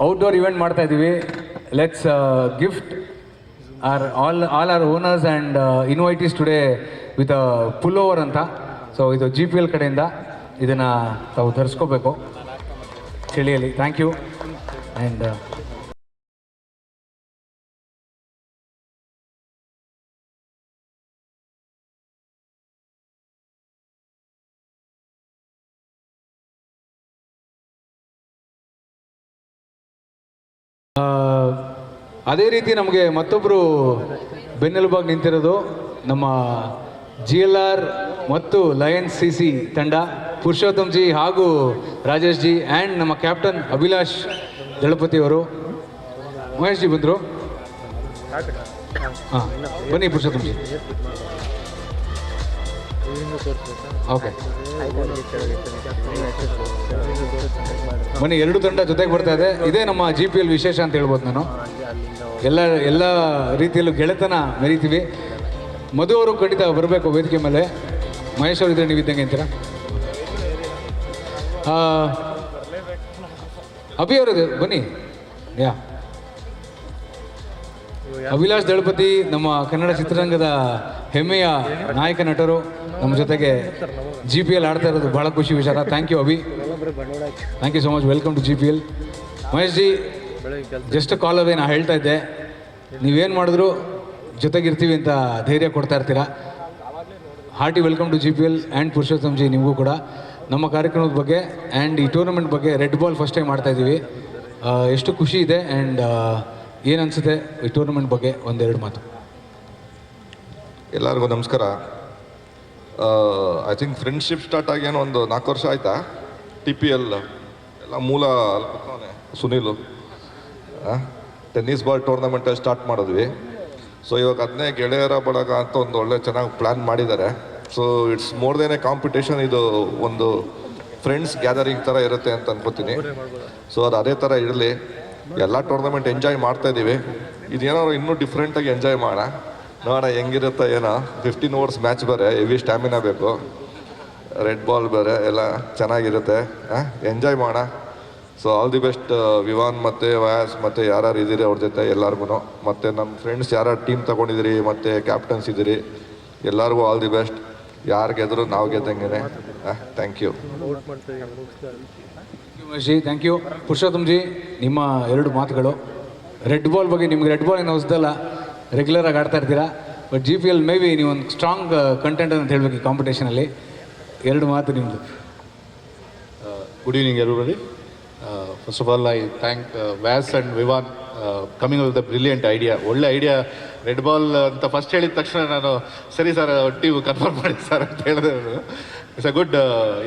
Outdoor event ಮಾಡ್ತಾ ಇದ್ದೀವಿ. Let's gift all our owners and invitees today with pullover ಅಂತ. So ಇದು GPL ಕಡೆಯಿಂದ ಇದನ್ನು ತಾವು ಧರಿಸ್ಕೋಬೇಕು ಚಳಿಯಲ್ಲಿ. Thank you. ಆ್ಯಂಡ್ ಅದೇ ರೀತಿ ನಮಗೆ ಮತ್ತೊಬ್ಬರು ಬೆನ್ನೆಲುಬಾಗಿ ನಿಂತಿರೋದು ನಮ್ಮ GLR ಮತ್ತು ಲಯನ್ಸ್ CC ತಂಡ, ಪುರುಷೋತ್ತಮ್ ಜಿ ಹಾಗೂ ರಾಜೇಶ್ ಜಿ ಆ್ಯಂಡ್ ನಮ್ಮ ಕ್ಯಾಪ್ಟನ್ ಅಭಿಲಾಷ್ ದಳಪತಿಯವರು. ಮಹೇಶ್ ಜಿ ಬಂದರು. ಹಾಂ, ಬನ್ನಿ ಪುರುಷೋತ್ತಮ್ ಜಿ. ಓಕೆ, ಬನ್ನಿ. ಎರಡು ತಂಡ ಜೊತೆಗೆ ಬರ್ತಾ ಇದೆ. ಇದೇ ನಮ್ಮ GPL ವಿಶೇಷ ಅಂತ ಹೇಳ್ಬೋದು ನಾನು. ಎಲ್ಲ ರೀತಿಯಲ್ಲೂ ಗೆಳೆತನ ಮೆರಿತೀವಿ. ಮಧು ಅವರು ಖಂಡಿತ ಬರಬೇಕು ವೇದಿಕೆ ಮೇಲೆ. ಮಹೇಶ್ ಅವರು ಇದ್ರೆ ನೀವಿದ್ದಂಗೆ ಅಂತೀರಾ? ಅಭಿ ಅವರು ಬನ್ನಿ. ಯಾ, ಅಭಿಲಾಷ್ ದಳಪತಿ ನಮ್ಮ ಕನ್ನಡ ಚಿತ್ರರಂಗದ ಹೆಮ್ಮೆಯ ನಾಯಕ ನಟರು ನಮ್ಮ ಜೊತೆಗೆ GPL ಆಡ್ತಾ ಇರೋದು ಭಾಳ ಖುಷಿ ವಿಚಾರ. Thank you Abhi, thank you so much. Welcome to GPL. Mahesh ji, just call away. ನಾ ಹೇಳ್ತಾ ಇದ್ದೆ, ನೀವೇನು ಮಾಡಿದ್ರು ಜೊತೆಗಿರ್ತೀವಿ ಅಂತ ಧೈರ್ಯ ಕೊಡ್ತಾ ಇರ್ತೀರಾ. Hearty welcome to GPL and Purushottam ji, ನಿಮಗೂ ಕೂಡ ನಮ್ಮ ಕಾರ್ಯಕ್ರಮದ ಬಗ್ಗೆ ಆ್ಯಂಡ್ ಈ ಟೂರ್ನಮೆಂಟ್ ಬಗ್ಗೆ. ರೆಡ್ ಬಾಲ್ ಫಸ್ಟ್ ಟೈಮ್ ಮಾಡ್ತಾ ಇದ್ದೀವಿ. ಎಷ್ಟು ಖುಷಿ ಇದೆ ಆ್ಯಂಡ್ ಏನು ಅನಿಸುತ್ತೆ ಈ ಟೂರ್ನಮೆಂಟ್ ಬಗ್ಗೆ ಒಂದೆರಡು ಮಾತು? ಎಲ್ಲರಿಗೂ ನಮಸ್ಕಾರ. ಐ ಥಿಂಕ್ ಫ್ರೆಂಡ್ಶಿಪ್ ಸ್ಟಾರ್ಟ್ ಆಗಿ ಏನೋ ಒಂದು 4 ವರ್ಷ ಆಯಿತಾ. TPL ಎಲ್ಲ ಮೂಲ Sunil tennis ball tournament start ಮಾಡಿದ್ವಿ. ಸೊ ಇವಾಗ ಅದನ್ನೇ ಗೆಳೆಯರ ಬಳಗ ಅಂತ ಒಂದು ಒಳ್ಳೆ ಚೆನ್ನಾಗಿ ಪ್ಲ್ಯಾನ್ ಮಾಡಿದ್ದಾರೆ. So it's more than A competition. ಇದು ಒಂದು ಫ್ರೆಂಡ್ಸ್ ಗ್ಯಾದರಿಂಗ್ ಥರ ಇರುತ್ತೆ ಅಂತ ಅನ್ಕೋತೀನಿ. ಸೊ ಅದು ಅದೇ ಥರ ಇರಲಿ. ಎಲ್ಲ ಟೂರ್ನಮೆಂಟ್ ಎಂಜಾಯ್ ಮಾಡ್ತಾಯಿದ್ದೀವಿ. ಇದೇನಾದ್ರು ಇನ್ನೂ ಡಿಫ್ರೆಂಟಾಗಿ ಎಂಜಾಯ್ ಮಾಡೋಣ, ನೋಡೋಣ ಹೆಂಗಿರುತ್ತೆ ಏನೋ. 15 ಓವರ್ಸ್ ಮ್ಯಾಚ್ ಬೇರೆ, ಹೆವಿ ಸ್ಟ್ಯಾಮಿನಾ ಬೇಕು, ರೆಡ್ ಬಾಲ್ ಬೇರೆ, ಎಲ್ಲ ಚೆನ್ನಾಗಿರುತ್ತೆ. ಎಂಜಾಯ್ ಮಾಡೋಣ. So all the best Vivaan ಮತ್ತು ವಯಾಸ್ ಮತ್ತು ಯಾರ್ಯಾರು ಇದ್ದೀರಿ ಅವ್ರ ಜೊತೆ ಎಲ್ಲರಿಗೂ, ಮತ್ತು ನಮ್ಮ ಫ್ರೆಂಡ್ಸ್ ಯಾರ್ಯಾರು ಟೀಮ್ ತೊಗೊಂಡಿದ್ದೀರಿ ಮತ್ತು ಕ್ಯಾಪ್ಟನ್ಸ್ ಇದ್ದೀರಿ ಎಲ್ಲರಿಗೂ ಆಲ್ ದಿ ಬೆಸ್ಟ್. ಯಾರು ಗೆದ್ರು ನಾವು ಗೆದ್ದಂಗೆ. Thank you. Ji, thank you. Purushottam ji, ನಿಮ್ಮ 2 ಮಾತುಗಳು. ರೆಡ್ ಬಾಲ್ ಬಗ್ಗೆ. ನಿಮ್ಗೆ ರೆಡ್ ಬಾಲ್ ಏನೋ ಹೊಸದಲ್ಲ, ರೆಗ್ಯುಲರಾಗಿ ಆಡ್ತಾ ಇರ್ತೀರಾ. ಬಟ್ GPL ಮೇ ಬಿ ನೀವು ಒಂದು ಸ್ಟ್ರಾಂಗ್ ಕಂಟೆಂಟ್ ಅಂತ ಹೇಳಬೇಕು ಈ ಕಾಂಪಿಟೇಷನಲ್ಲಿ. 2 ಮಾತು ನಿಮ್ಮದು. Good evening everybody. First of all I thank Vyas and Vivaan coming with the brilliant idea. ಒಳ್ಳೆ ಐಡಿಯಾ. ರೆಡ್ ಬಾಲ್ ಅಂತ ಫಸ್ಟ್ ಹೇಳಿದ ತಕ್ಷಣ ನಾನು ಸರಿ ಸರ್ ಟೀಮ್ ಕನ್ಫರ್ಮ್ ಮಾಡಿ ಸರ್ ಅಂತ ಹೇಳಿದೆ. ಇಟ್ಸ್ ಅ ಗುಡ್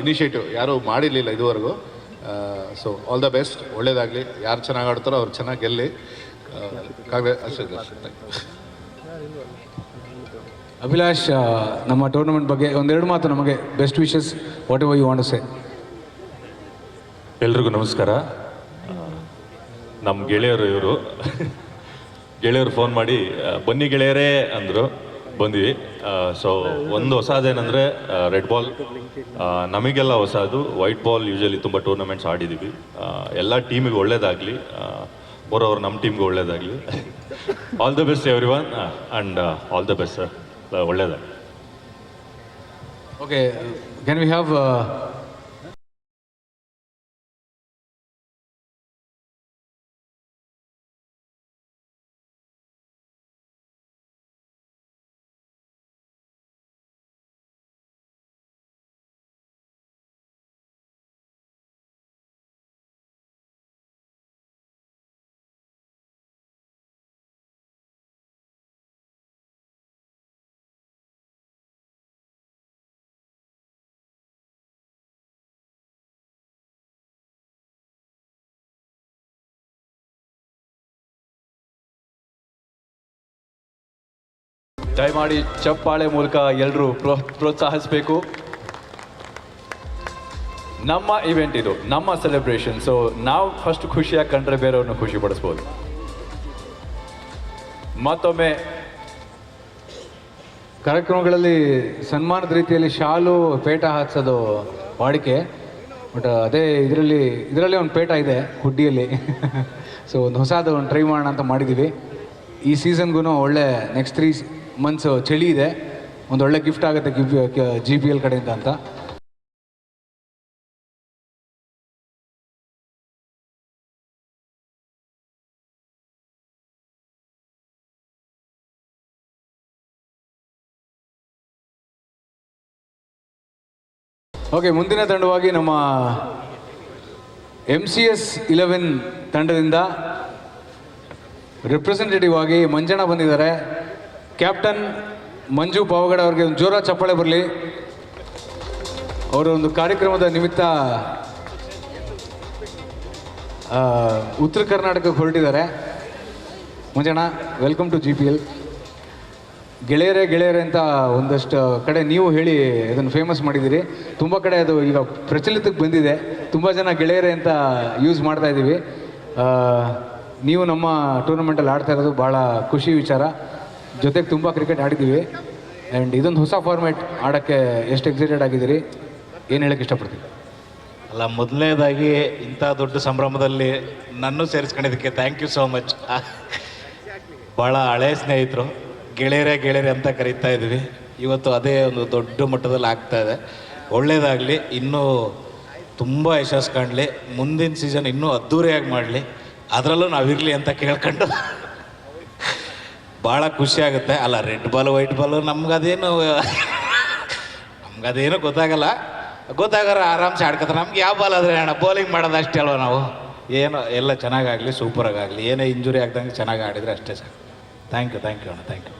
ಇನಿಷಿಯೇಟಿವ್, ಯಾರೂ ಮಾಡಿರಲಿಲ್ಲ ಇದುವರೆಗೂ. ಸೊ ಆಲ್ ದ ಬೆಸ್ಟ್, ಒಳ್ಳೇದಾಗಲಿ. ಯಾರು ಚೆನ್ನಾಗಿ ಆಡ್ತಾರೋ ಅವ್ರು ಚೆನ್ನಾಗಿ ಗೆಲ್ಲಿ. ಅಷ್ಟೇ. ಅಭಿಲಾಷ್, ನಮ್ಮ ಟೂರ್ನಮೆಂಟ್ ಬಗ್ಗೆ ಒಂದೆರಡು ಮಾತು ನಮಗೆ. Best wishes, whatever you want to say. ಎಲ್ರಿಗೂ ನಮಸ್ಕಾರ. ನಮ್ಮ ಗೆಳೆಯರು ಗೆಳೆಯರು ಫೋನ್ ಮಾಡಿ ಬನ್ನಿ ಗೆಳೆಯರೇ ಅಂದರು. ಬಂದ್ವಿ. ಸೊ ಒಂದು ಹೊಸದೇನೆಂದರೆ ರೆಡ್ ಬಾಲ್ ನಮಗೆಲ್ಲ ಹೊಸದು. ವೈಟ್ ಬಾಲ್ ಯೂಶಲಿ ತುಂಬ ಟೂರ್ನಮೆಂಟ್ಸ್ ಆಡಿದ್ದೀವಿ. ಎಲ್ಲ ಟೀಮಿಗೆ ಒಳ್ಳೇದಾಗಲಿ, ಅವರವ್ರು ನಮ್ಮ ಟೀಮ್ಗೆ ಒಳ್ಳೇದಾಗಲಿ. All the best every one and all the best sir. ಒಳ್ಳೇದಾಗಲಿ. ಓಕೆ, ಕ್ಯಾನ್ ವಿ ಹ್ಯಾವ್ ದಯಮಾಡಿ ಚಪ್ಪಾಳೆ ಮೂಲಕ ಎಲ್ಲರೂ ಪ್ರೋತ್ಸಾಹಿಸಬೇಕು. ನಮ್ಮ ಇವೆಂಟ್ ಇದು, ನಮ್ಮ ಸೆಲೆಬ್ರೇಷನ್. ಸೊ ನಾವು ಫಸ್ಟ್ ಖುಷಿಯಾಗಿ ಕಂಡ್ರೆ ಬೇರೆಯವ್ರನ್ನ ಖುಷಿ ಪಡಿಸ್ಬೋದು. ಮತ್ತೊಮ್ಮೆ ಕಾರ್ಯಕ್ರಮಗಳಲ್ಲಿ ಸನ್ಮಾನದ ರೀತಿಯಲ್ಲಿ ಶಾಲು ಪೇಟ ಹಾಕ್ಸೋದು ವಾಡಿಕೆ. ಬಟ್ ಅದೇ ಇದರಲ್ಲಿ ಒಂದು ಪೇಟ ಇದೆ ಹುಡ್ಡಿಯಲ್ಲಿ. ಸೊ ಒಂದು ಹೊಸದು ಒಂದು ಟ್ರೈ ಮಾಡೋಣ ಅಂತ ಮಾಡಿದ್ದೀವಿ. ಈ ಸೀಸನ್ಗೂ ಒಳ್ಳೆ ನೆಕ್ಸ್ಟ್ 3 months ಚಳಿ ಇದೆ, ಒಂದು ಒಳ್ಳೆ ಗಿಫ್ಟ್ ಆಗುತ್ತೆ GPL ಕಡೆಯಿಂದ ಅಂತ. ಓಕೆ, ಮುಂದಿನ ತಂಡವಾಗಿ ನಮ್ಮ MCS 11 ತಂಡದಿಂದ ರಿಪ್ರೆಸೆಂಟೇಟಿವ್ ಆಗಿ ಮಂಜಣ್ಣ ಬಂದಿದ್ದಾರೆ. ಕ್ಯಾಪ್ಟನ್ ಮಂಜು ಪಾವಗಡ ಅವ್ರಿಗೆ ಒಂದು ಜೋರ ಚಪ್ಪಾಳೆ ಬರಲಿ. ಅವರು ಒಂದು ಕಾರ್ಯಕ್ರಮದ ನಿಮಿತ್ತ ಉತ್ತರ ಕರ್ನಾಟಕಕ್ಕೆ ಹೊರಟಿದ್ದಾರೆ. Manjanna, welcome to GPL. ಗೆಳೆಯರೇ ಅಂತ ಒಂದಷ್ಟು ಕಡೆ ನೀವು ಹೇಳಿ ಅದನ್ನು ಫೇಮಸ್ ಮಾಡಿದ್ದೀರಿ. ತುಂಬ ಕಡೆ ಅದು ಈಗ ಪ್ರಚಲಿತಕ್ಕೆ ಬಂದಿದೆ. ತುಂಬ ಜನ ಗೆಳೆಯರೇ ಅಂತ ಯೂಸ್ ಮಾಡ್ತಾ ಇದ್ದೀವಿ. ನೀವು ನಮ್ಮ ಟೂರ್ನಮೆಂಟಲ್ಲಿ ಆಡ್ತಾ ಇರೋದು ಭಾಳ ಖುಷಿ ವಿಚಾರ. ಜೊತೆಗೆ ತುಂಬ ಕ್ರಿಕೆಟ್ ಆಡಿದ್ದೀವಿ. ಆ್ಯಂಡ್ ಇದೊಂದು ಹೊಸ ಫಾರ್ಮ್ಯಾಟ್ ಆಡೋಕ್ಕೆ ಎಷ್ಟು ಎಕ್ಸೈಟೆಡ್ ಆಗಿದ್ದೀರಿ, ಏನು ಹೇಳೋಕ್ಕೆ ಇಷ್ಟಪಡ್ತೀವಿ? ಅಲ್ಲ, ಮೊದಲನೇದಾಗಿ ಇಂಥ ದೊಡ್ಡ ಸಂಭ್ರಮದಲ್ಲಿ ನನ್ನೂ ಸೇರಿಸ್ಕೊಂಡಿದ್ದಕ್ಕೆ ಥ್ಯಾಂಕ್ ಯು ಸೋ ಮಚ್. ಭಾಳ ಹಳೆಯ ಸ್ನೇಹಿತರು, ಗೆಳೆಯರೇ ಅಂತ ಕರೀತಾ ಇದ್ವಿ. ಇವತ್ತು ಅದೇ ಒಂದು ದೊಡ್ಡ ಮಟ್ಟದಲ್ಲಿ ಆಗ್ತಾ ಇದೆ. ಒಳ್ಳೆಯದಾಗಲಿ, ಇನ್ನೂ ತುಂಬ ಯಶಸ್ಸು ಕಾಣಲಿ, ಮುಂದಿನ ಸೀಸನ್ ಇನ್ನೂ ಅದ್ಧೂರಿಯಾಗಿ ಮಾಡಲಿ, ಅದರಲ್ಲೂ ನಾವಿರಲಿ ಅಂತ ಕೇಳ್ಕೊಂಡು ಭಾಳ ಖುಷಿಯಾಗುತ್ತೆ. ಅಲ್ಲ, ರೆಡ್ ಬಾಲು ವೈಟ್ ಬಾಲು ನಮ್ಗದೇನು ಗೊತ್ತಾಗಾರ ಆರಾಮ್ಸೆ ಆಡ್ಕೊತಾರೆ. ನಮ್ಗೆ ಯಾವ ಬಾಲ್ ಆದರೆ ಅಣ್ಣ ಬೌಲಿಂಗ್ ಮಾಡೋದು ಅಷ್ಟೇ ಅಲ್ವ. ನಾವು ಏನೋ ಎಲ್ಲ ಚೆನ್ನಾಗಾಗಲಿ, ಸೂಪರಾಗಲಿ, ಏನೇ ಇಂಜುರಿ ಆಗ್ದಂಗೆ ಚೆನ್ನಾಗಿ ಆಡಿದರೆ ಅಷ್ಟೇ ಸಾಕು. ಥ್ಯಾಂಕ್ ಯು ಅಣ್ಣ, ಥ್ಯಾಂಕ್ ಯು.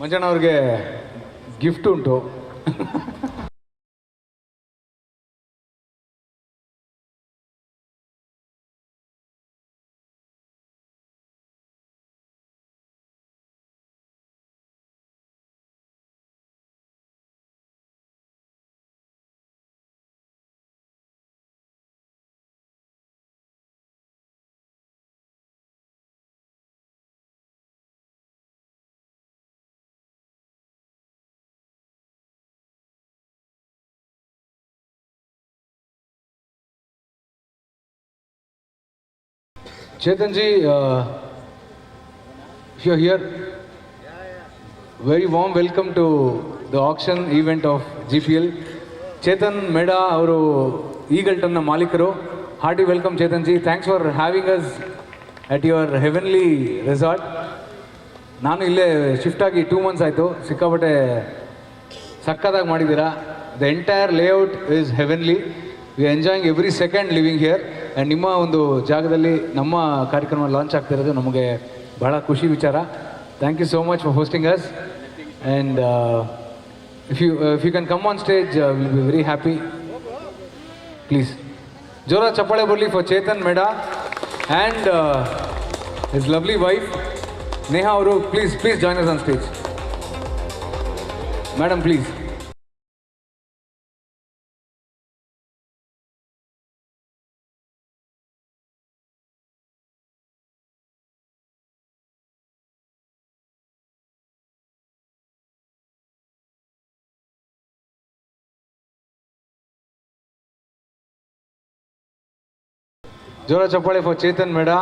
ಮಂಜಣ್ಣ ಅವ್ರಿಗೆ ಗಿಫ್ಟ್ ಉಂಟು. Chetan ji, if you're here, very warm welcome to the auction event of GPL. Chetan Meda ಅವರು ಈಗಲ್ಟನ್ನ ಮಾಲೀಕರು. Hearty welcome Chetan G. Thanks for having us at your heavenly resort. ನಾನು ಇಲ್ಲೇ shift ಆಗಿ 2 months ಆಯಿತು. ಸಿಕ್ಕಾಪಟ್ಟೆ ಸಕ್ಕತ್ತಾಗಿ ಮಾಡಿದ್ದೀರಾ. The entire layout is heavenly. We are enjoying every second living here. And ನಿಮ್ಮ ಒಂದು ಜಾಗದಲ್ಲಿ ನಮ್ಮ ಕಾರ್ಯಕ್ರಮ ಲಾಂಚ್ ಆಗ್ತಿರೋದು ನಮಗೆ ಬಹಳ ಖುಷಿ ವಿಚಾರ. Thank you so much for hosting us. And if you can come on stage will be very happy. Please ಜೋರ ಚಪ್ಪಾಳೆ ಬರಲಿ for Chetan Meda and his lovely wife Neha ಅವರು. Please join us on stage. Madam please. ಜೋರ ಚಪ್ಪಾಳೆ for Chetan ಮೇಡಾ.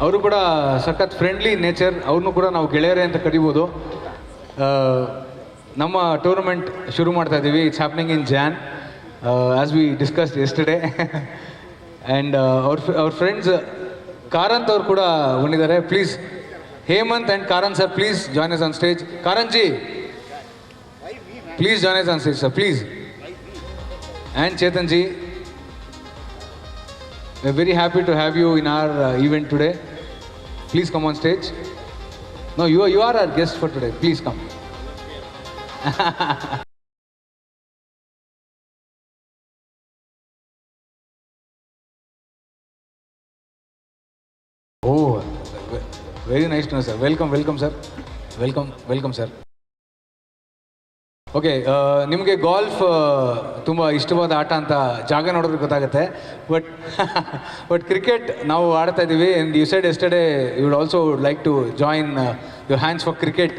ಅವರು ಕೂಡ ಸಖತ್ friendly nature. ಅವ್ರನ್ನೂ ಕೂಡ ನಾವು ಗೆಳೆಯರೇ ಅಂತ ಕರಿಬೋದು. ನಮ್ಮ ಟೂರ್ನಮೆಂಟ್ ಶುರು ಮಾಡ್ತಾ ಇದ್ದೀವಿ. It's happening in Jan as we discussed yesterday. And ಅವ್ರ ಫ್ರೆಂಡ್ಸ್ ಕಾರಂತ್ ಅವ್ರು ಕೂಡ ಬಂದಿದ್ದಾರೆ. Please Hemanth and Karanth sir, please join us on stage. Karanth ji, please join us on stage sir, please. And Chetan ji, we're very happy to have you in our event today. Please come on stage. No, you are our guest for today. Please come. Oh, very nice to know, sir. Welcome sir. Welcome sir. Okay, ನಿಮಗೆ golf ತುಂಬ ಇಷ್ಟವಾದ ಆಟ ಅಂತ ಜಾಗ ನೋಡಿದ್ರೆ ಗೊತ್ತಾಗುತ್ತೆ. But cricket ನಾವು ಆಡ್ತಾ ಇದ್ದೀವಿ. And you said yesterday you would also like to join your hands for cricket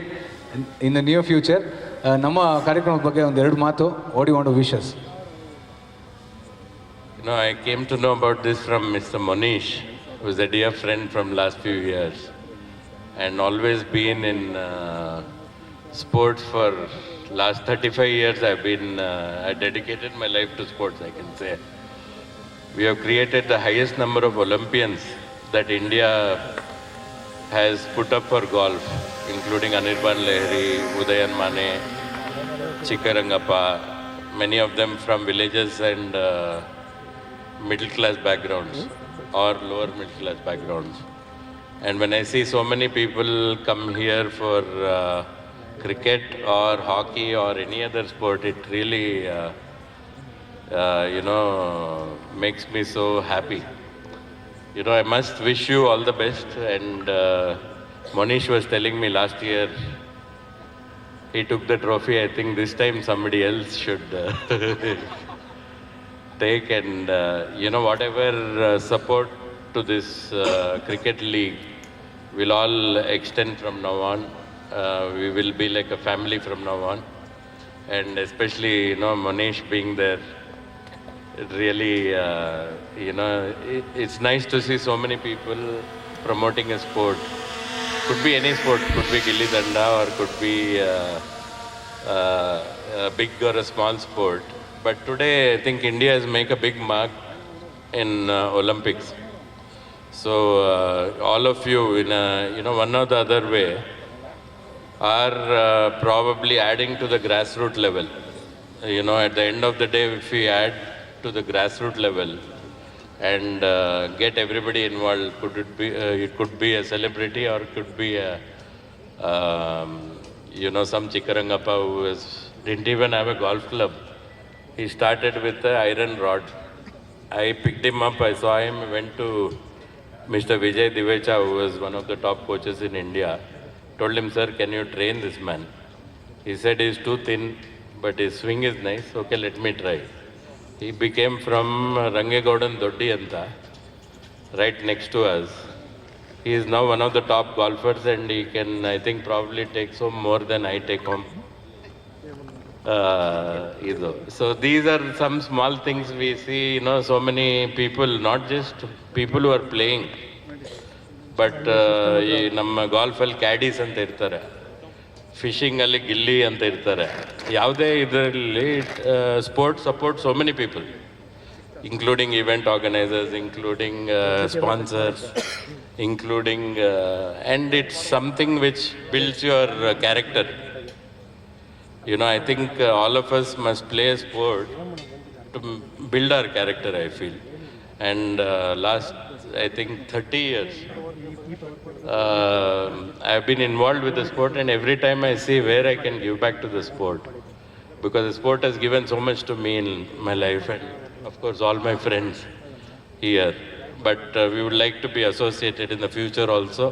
in the near future. ನಮ್ಮ ಕಾರ್ಯಕ್ರಮದ ಬಗ್ಗೆ ಒಂದೆರಡು ಮಾತು. What you want to wishes? No, I came to know about this from Mr. Monish, who's a dear friend from last few years, and always been in sports for last 35 years. I dedicated my life to sports, I can say. We have created the highest number of Olympians that India has put up for golf, including Anirban Lahiri, Udayan Mane, Chikkarangappa, many of them from villages and middle class backgrounds or lower middle class backgrounds. And when I see so many people come here for cricket or hockey or any other sport, it really, makes me so happy. I must wish you all the best. And Monish was telling me last year, he took the trophy. I think this time somebody else should take. And, whatever support to this cricket league will all extend from now on. We will be like a family from now on. And especially, Monish being there, it really, it's nice to see so many people promoting a sport. Could be any sport, could be gilli danda or could be a big or a small sport. But today, I think India has made a big mark in Olympics. So all of you, in one or the other way, are probably adding to the grassroots level. At the end of the day, if we add to the grassroots level and get everybody involved, it could be a celebrity or it could be a, some Chikkarangappa who didn't even have a golf club. He started with an iron rod. I picked him up, I saw him, went to Mr. Vijay Divecha, who was one of the top coaches in India. Told him, sir, can you train this man? He said, he's too thin, but his swing is nice. Okay, let me try. He became from Rangegowdan Doddi Anta, right next to us. He is now one of the top golfers and he can, I think, probably take some more than I take home. So these are some small things we see, so many people, not just people who are playing, but ನಮ್ಮ ಗಾಲ್ಫಲ್ಲಿ ಕ್ಯಾಡೀಸ್ ಅಂತ ಇರ್ತಾರೆ, ಫಿಶಿಂಗಲ್ಲಿ ಗಿಲ್ಲಿ ಅಂತ ಇರ್ತಾರೆ. ಯಾವುದೇ ಇದರಲ್ಲಿ sport support so many people, including event organisers, including sponsors, including and it's something which builds your character. I think all of us must play a sport to build our character, I feel. And last, I think, 30 years, I've been involved with the sport, and every time I see where I can give back to the sport, because the sport has given so much to me in my life, and of course all my friends here. But we would like to be associated in the future also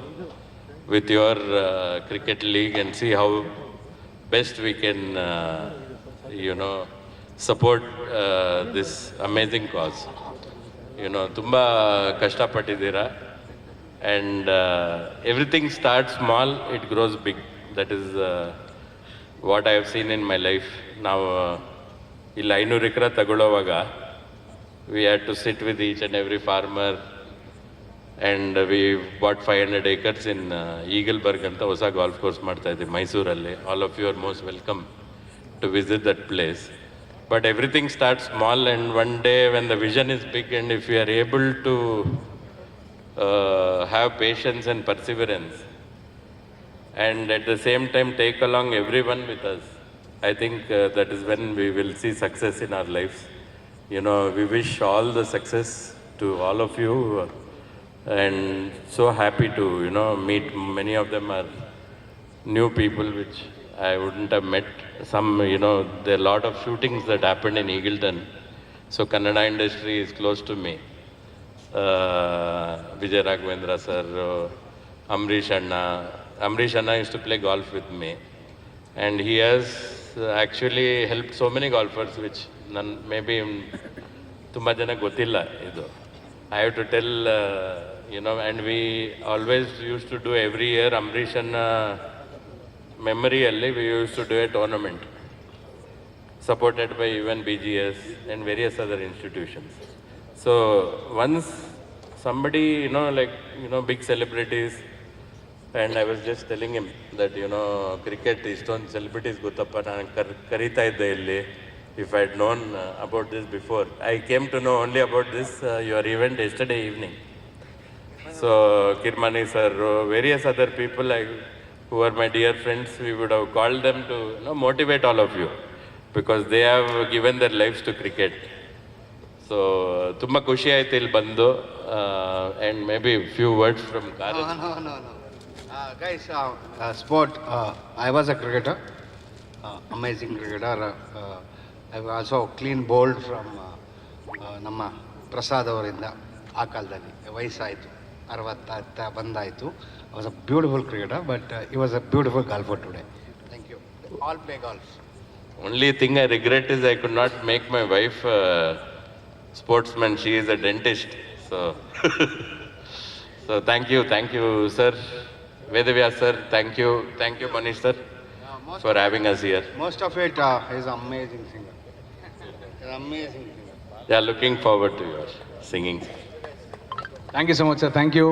with your cricket league and see how best we can, support this amazing cause. ತುಂಬ ಕಷ್ಟಪಟ್ಟಿದ್ದೀರಾ. And everything starts small, it grows big. That is what I have seen in my life. Now, ಇಲ್ಲಿ 500 ಎಕರೆ ತಗೊಳ್ಳೋವಾಗ we had to sit with each and every farmer, and we bought 500 acres in Eagleburg ಅಂತ ಹೊಸ golf course ಮಾಡ್ತಾ ಇದ್ದೀವಿ ಮೈಸೂರಲ್ಲಿ. All of you are most welcome to visit that place. But everything starts small, and one day when the vision is big, and if you are able to have patience and perseverance, and at the same time take along everyone with us, I think that is when we will see success in our lives. We wish all the success to all of you, and so happy to meet. Many of them are new people which I wouldn't have met. Some, there are a lot of shootings that happened in Eagleton, so Kannada industry is close to me. Vijay Raghavendra sir, Amrish Anna used to play golf with me, and he has actually helped so many golfers which maybe tumba jana gottilla idu. I have to tell, and we always used to do every year Amrish Anna memory alli we used to do a tournament supported by even BGS and various other institutions. So once somebody, big celebrities, and I was just telling him that, cricket istond celebrities gottappa naan karita idde illi. If I had known about this before, I came to know only about this your event yesterday evening. So Kirmani sir, various other people who are my dear friends, we would have called them to motivate all of you, because they have given their lives to cricket. So ತುಂಬ ಖುಷಿ ಆಯ್ತು ಇಲ್ಲಿ ಬಂದು, and maybe few words from Karaj. No. Guys, sport, I was a cricketer, amazing cricketer. I was also clean bowled from ನಮ್ಮ ಪ್ರಸಾದ್ ಅವರಿಂದ. ಆ ಕಾಲದಲ್ಲಿ ವಯಸ್ಸಾಯಿತು, 60 ಬಂದಾಯಿತು. I was a beautiful cricketer, but he was a beautiful golfer today. Thank you. All play golf. Only thing I regret is I could not make my wife sportsman. She is a dentist. So, so thank you, sir. Vedavyas sir, thank you, Manish sir, for having us here. Most of it is amazing singer. Amazing singer. Yeah, looking forward to your singing. Thank you so much, sir. Thank you.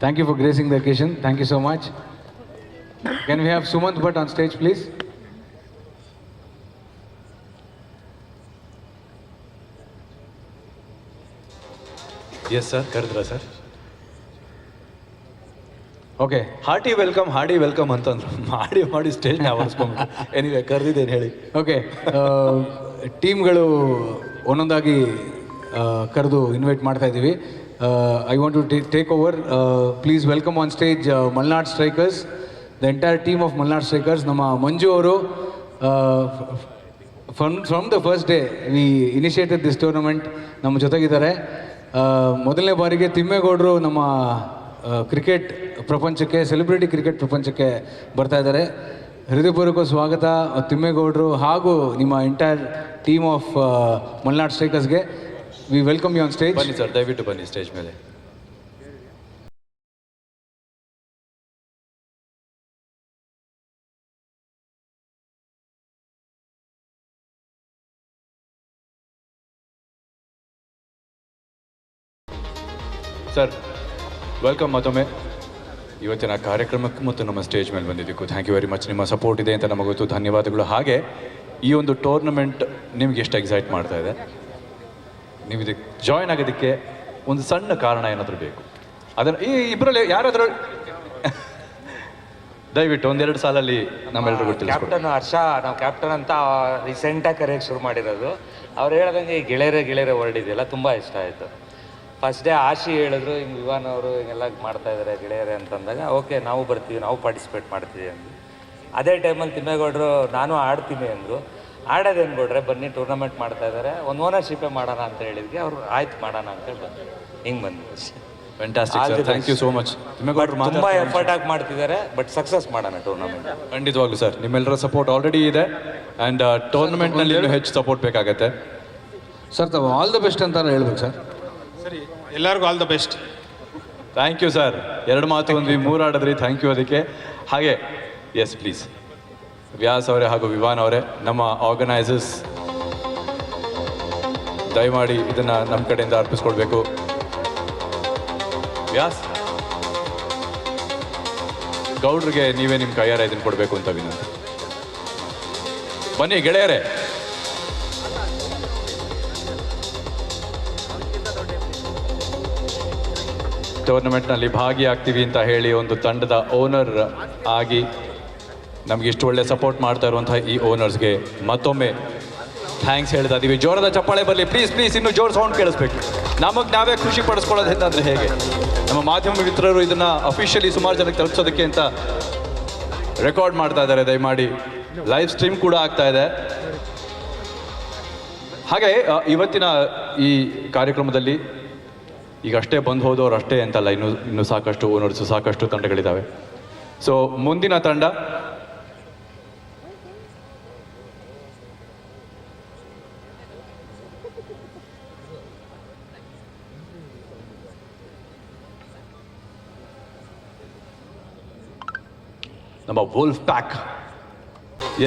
Thank you for gracing the occasion. Thank you so much. Can we have Sumant Bhatt on stage, please? Yes sir, ಕರೆದ್ರಾ sir? Okay. Hearty welcome ಅಂತಂದ್ರು. ಮಾಡಿ ಸ್ಟೇಜ್ನ ಆವರಿಸ್ಕೊಂಡ್ಬಿಟ್ಟು. Anyway ಕರೆದಿದ್ದೇನೆ ಹೇಳಿ. Okay. ಟೀಮ್ಗಳು ಒಂದೊಂದಾಗಿ ಕರೆದು invite ಮಾಡ್ತಾ ಇದ್ದೀವಿ. I want to take over. Please welcome on stage Malnad Strikers, the entire team of Malnad Strikers. Nama Manju ಅವರು from the first day we initiated this tournament ನಮ್ಮ ಜೊತೆಗಿದ್ದಾರೆ. ಮೊದಲನೇ ಬಾರಿಗೆ ತಿಮ್ಮೇಗೌಡರು ನಮ್ಮ ಕ್ರಿಕೆಟ್ ಪ್ರಪಂಚಕ್ಕೆ, ಸೆಲೆಬ್ರಿಟಿ ಕ್ರಿಕೆಟ್ ಪ್ರಪಂಚಕ್ಕೆ ಬರ್ತಾ ಇದ್ದಾರೆ. ಹೃದಯಪೂರ್ವಕ ಸ್ವಾಗತ ತಿಮ್ಮೇಗೌಡರು ಹಾಗೂ ನಿಮ್ಮ ಎಂಟೈರ್ ಟೀಮ್ ಆಫ್ ಮಲ್ನಾಡ್ ಸ್ಟ್ರೈಕರ್ಸ್ಗೆ. We welcome you on stage. ಬನ್ನಿ ಸರ್, ದಯವಿಟ್ಟು ಬನ್ನಿ ಸ್ಟೇಜ್ ಮೇಲೆ. ಸರ್, ವೆಲ್ಕಮ್ ಮತ್ತೊಮ್ಮೆ ಇವತ್ತಿನ ಕಾರ್ಯಕ್ರಮಕ್ಕೆ ಮತ್ತು ನಮ್ಮ ಸ್ಟೇಜ್ ಮೇಲೆ ಬಂದಿದ್ದಕ್ಕೂ ಥ್ಯಾಂಕ್ ಯು ವೆರಿ ಮಚ್. ನಿಮ್ಮ ಸಪೋರ್ಟ್ ಇದೆ ಅಂತ ನಮಗೆ ಗೊತ್ತು, ಧನ್ಯವಾದಗಳು. ಹಾಗೆ ಈ ಒಂದು ಟೂರ್ನಮೆಂಟ್ ನಿಮ್ಗೆ ಎಷ್ಟು ಎಕ್ಸೈಟ್ ಮಾಡ್ತಾ ಇದೆ, ನೀವು ಇದಕ್ಕೆ ಜಾಯ್ನ್ ಆಗೋದಕ್ಕೆ ಒಂದು ಸಣ್ಣ ಕಾರಣ ಏನಾದರೂ ಬೇಕು. ಅದನ್ನು ಈ ಇಬ್ಬರಲ್ಲಿ ಯಾರಾದರೂ ದಯವಿಟ್ಟು ಒಂದೆರಡು ಸಾಲಲ್ಲಿ ನಮ್ಮೆಲ್ಲರಿಗೂ ತಿಳಿಸ್ಕೊಡಿ. ಕ್ಯಾಪ್ಟನ್ ಹರ್ಷ, ನಾವು ಕ್ಯಾಪ್ಟನ್ ಅಂತ ರೀಸೆಂಟಾಗಿ ಕರೆಯೋಕ್ಕೆ ಶುರು ಮಾಡಿರೋದು. ಅವ್ರು ಹೇಳ್ದಂಗೆ ಈ ಗೆಳೆಯರೇ ಹೊರಡಿದೆಯಲ್ಲ, ತುಂಬ ಇಷ್ಟ ಆಯಿತು. ಫಸ್ಟ್ ಡೇ ಆಶಿ ಹೇಳಿದ್ರು, ಹಿಂಗೆ ವಿವಾನ್ ಅವರು ಹಿಂಗೆಲ್ಲ ಮಾಡ್ತಾ ಇದ್ದಾರೆ ಗೆಳೆಯರೇ ಅಂತಂದಾಗ, ಓಕೆ ನಾವು ಬರ್ತೀವಿ, ನಾವು ಪಾರ್ಟಿಸಿಪೇಟ್ ಮಾಡ್ತೀವಿ ಅಂದು. ಅದೇ ಟೈಮಲ್ಲಿ ತಿಮ್ಮೇಗೌಡರು ನಾನು ಆಡ್ತೀನಿ ಅಂದರು. ಆಡೋದೇನು ಕೊಡ್ರೆ, ಬನ್ನಿ ಟೂರ್ನಮೆಂಟ್ ಮಾಡ್ತಾ ಇದ್ದಾರೆ, ಒಂದು ಓನರ್ಶಿಪ್ಪೇ ಮಾಡೋಣ ಅಂತ ಹೇಳಿದ್ವಿ. ಅವರು ಆಯ್ತು ಮಾಡೋಣ ಅಂತೇಳಿ ಬಂದರು. ಹಿಂಗೆ ಬಂದಿದೆ. Fantastic sir, thank you so much. ತಿಮ್ಮೇಗೌಡರು ತುಂಬ ಎಫರ್ಟ್ ಆಗಿ ಮಾಡ್ತಿದ್ದಾರೆ, ಬಟ್ ಸಕ್ಸಸ್ ಮಾಡೋಣ ಟೂರ್ನಮೆಂಟ್. ಖಂಡಿತವಾಗ್ಲೂ ಸರ್, ನಿಮ್ಮೆಲ್ಲರ ಸಪೋರ್ಟ್ ಆಲ್ರೆಡಿ ಇದೆ ಆ್ಯಂಡ್ ಟೂರ್ನಮೆಂಟ್ನಲ್ಲಿ ಇನ್ನೂ ಹೆಚ್ಚು ಸಪೋರ್ಟ್ ಬೇಕಾಗತ್ತೆ. ಸರ್, ತಾವು ಆಲ್ ದ ಬೆಸ್ಟ್ ಅಂತ ಹೇಳ್ಬೇಕು ಸರ್. ಸರಿ, ಎಲ್ಲರಿಗೂ all the best. Thank you sir. ಎರಡು ಮಾತು ಒಂದ್ವಿ, ಮೂರು ಆಡಿದ್ರಿ, ಥ್ಯಾಂಕ್ ಯು ಅದಕ್ಕೆ. ಹಾಗೆ ಎಸ್ ಪ್ಲೀಸ್, ವ್ಯಾಸ್ ಅವರೇ ಹಾಗೂ ವಿವಾನ್ ಅವರೇ, ನಮ್ಮ ಆರ್ಗನೈಸರ್ಸ್ ದಯಮಾಡಿ ಇದನ್ನು ನಮ್ಮ ಕಡೆಯಿಂದ ಅರ್ಪಿಸ್ಕೊಳ್ಬೇಕು. ವ್ಯಾಸ್ ಗೌಡ್ರಿಗೆ ನೀವೇ ನಿಮ್ಮ ಕೈಯಾರ ಇದನ್ನು ಕೊಡಬೇಕು ಅಂತ ವಿನಂತಿ. ಬನ್ನಿ ಗೆಳೆಯರೇ. ಟೂರ್ನಮೆಂಟ್ನಲ್ಲಿ ಭಾಗಿಯಾಗ್ತೀವಿ ಅಂತ ಹೇಳಿ ಒಂದು ತಂಡದ ಓನರ್ ಆಗಿ ನಮಗೆ ಇಷ್ಟು ಒಳ್ಳೆ ಸಪೋರ್ಟ್ ಮಾಡ್ತಾ ಇರುವಂತಹ ಈ ಓನರ್ಸ್ಗೆ ಮತ್ತೊಮ್ಮೆ ಥ್ಯಾಂಕ್ಸ್ ಹೇಳ್ತಾ ಇದ್ದೀವಿ. ಜೋರದ ಚಪ್ಪಾಳೆ ಬರಲಿ ಪ್ಲೀಸ್. ಇನ್ನೂ ಜೋರು ಸೌಂಡ್ ಕೇಳಿಸ್ಬೇಕು. ನಮಗೆ ನಾವೇ ಖುಷಿ ಪಡಿಸ್ಕೊಳ್ಳೋದು ಅಂತಂದರೆ ಹೇಗೆ? ನಮ್ಮ ಮಾಧ್ಯಮ ಮಿತ್ರರು ಇದನ್ನು ಅಫಿಷಿಯಲಿ ಸುಮಾರು ಜನಕ್ಕೆ ತಲುಪಿಸೋದಕ್ಕೆ ಅಂತ ರೆಕಾರ್ಡ್ ಮಾಡ್ತಾ ಇದ್ದಾರೆ. ದಯಮಾಡಿ ಲೈವ್ ಸ್ಟ್ರೀಮ್ ಕೂಡ ಆಗ್ತಾ ಇದೆ. ಹಾಗೆ ಇವತ್ತಿನ ಈ ಕಾರ್ಯಕ್ರಮದಲ್ಲಿ ಈಗ ಅಷ್ಟೇ ಬಂದು ಹೋದವ್ರು ಅಷ್ಟೇ ಅಂತಲ್ಲ, ಇನ್ನೂ ಸಾಕಷ್ಟು ಓನರ್ಸು, ಸಾಕಷ್ಟು ತಂಡಗಳಿದ್ದಾವೆ. ಸೊ ಮುಂದಿನ ತಂಡ ನಮ್ಮ ವೋಲ್ಫ್ ಪ್ಯಾಕ್.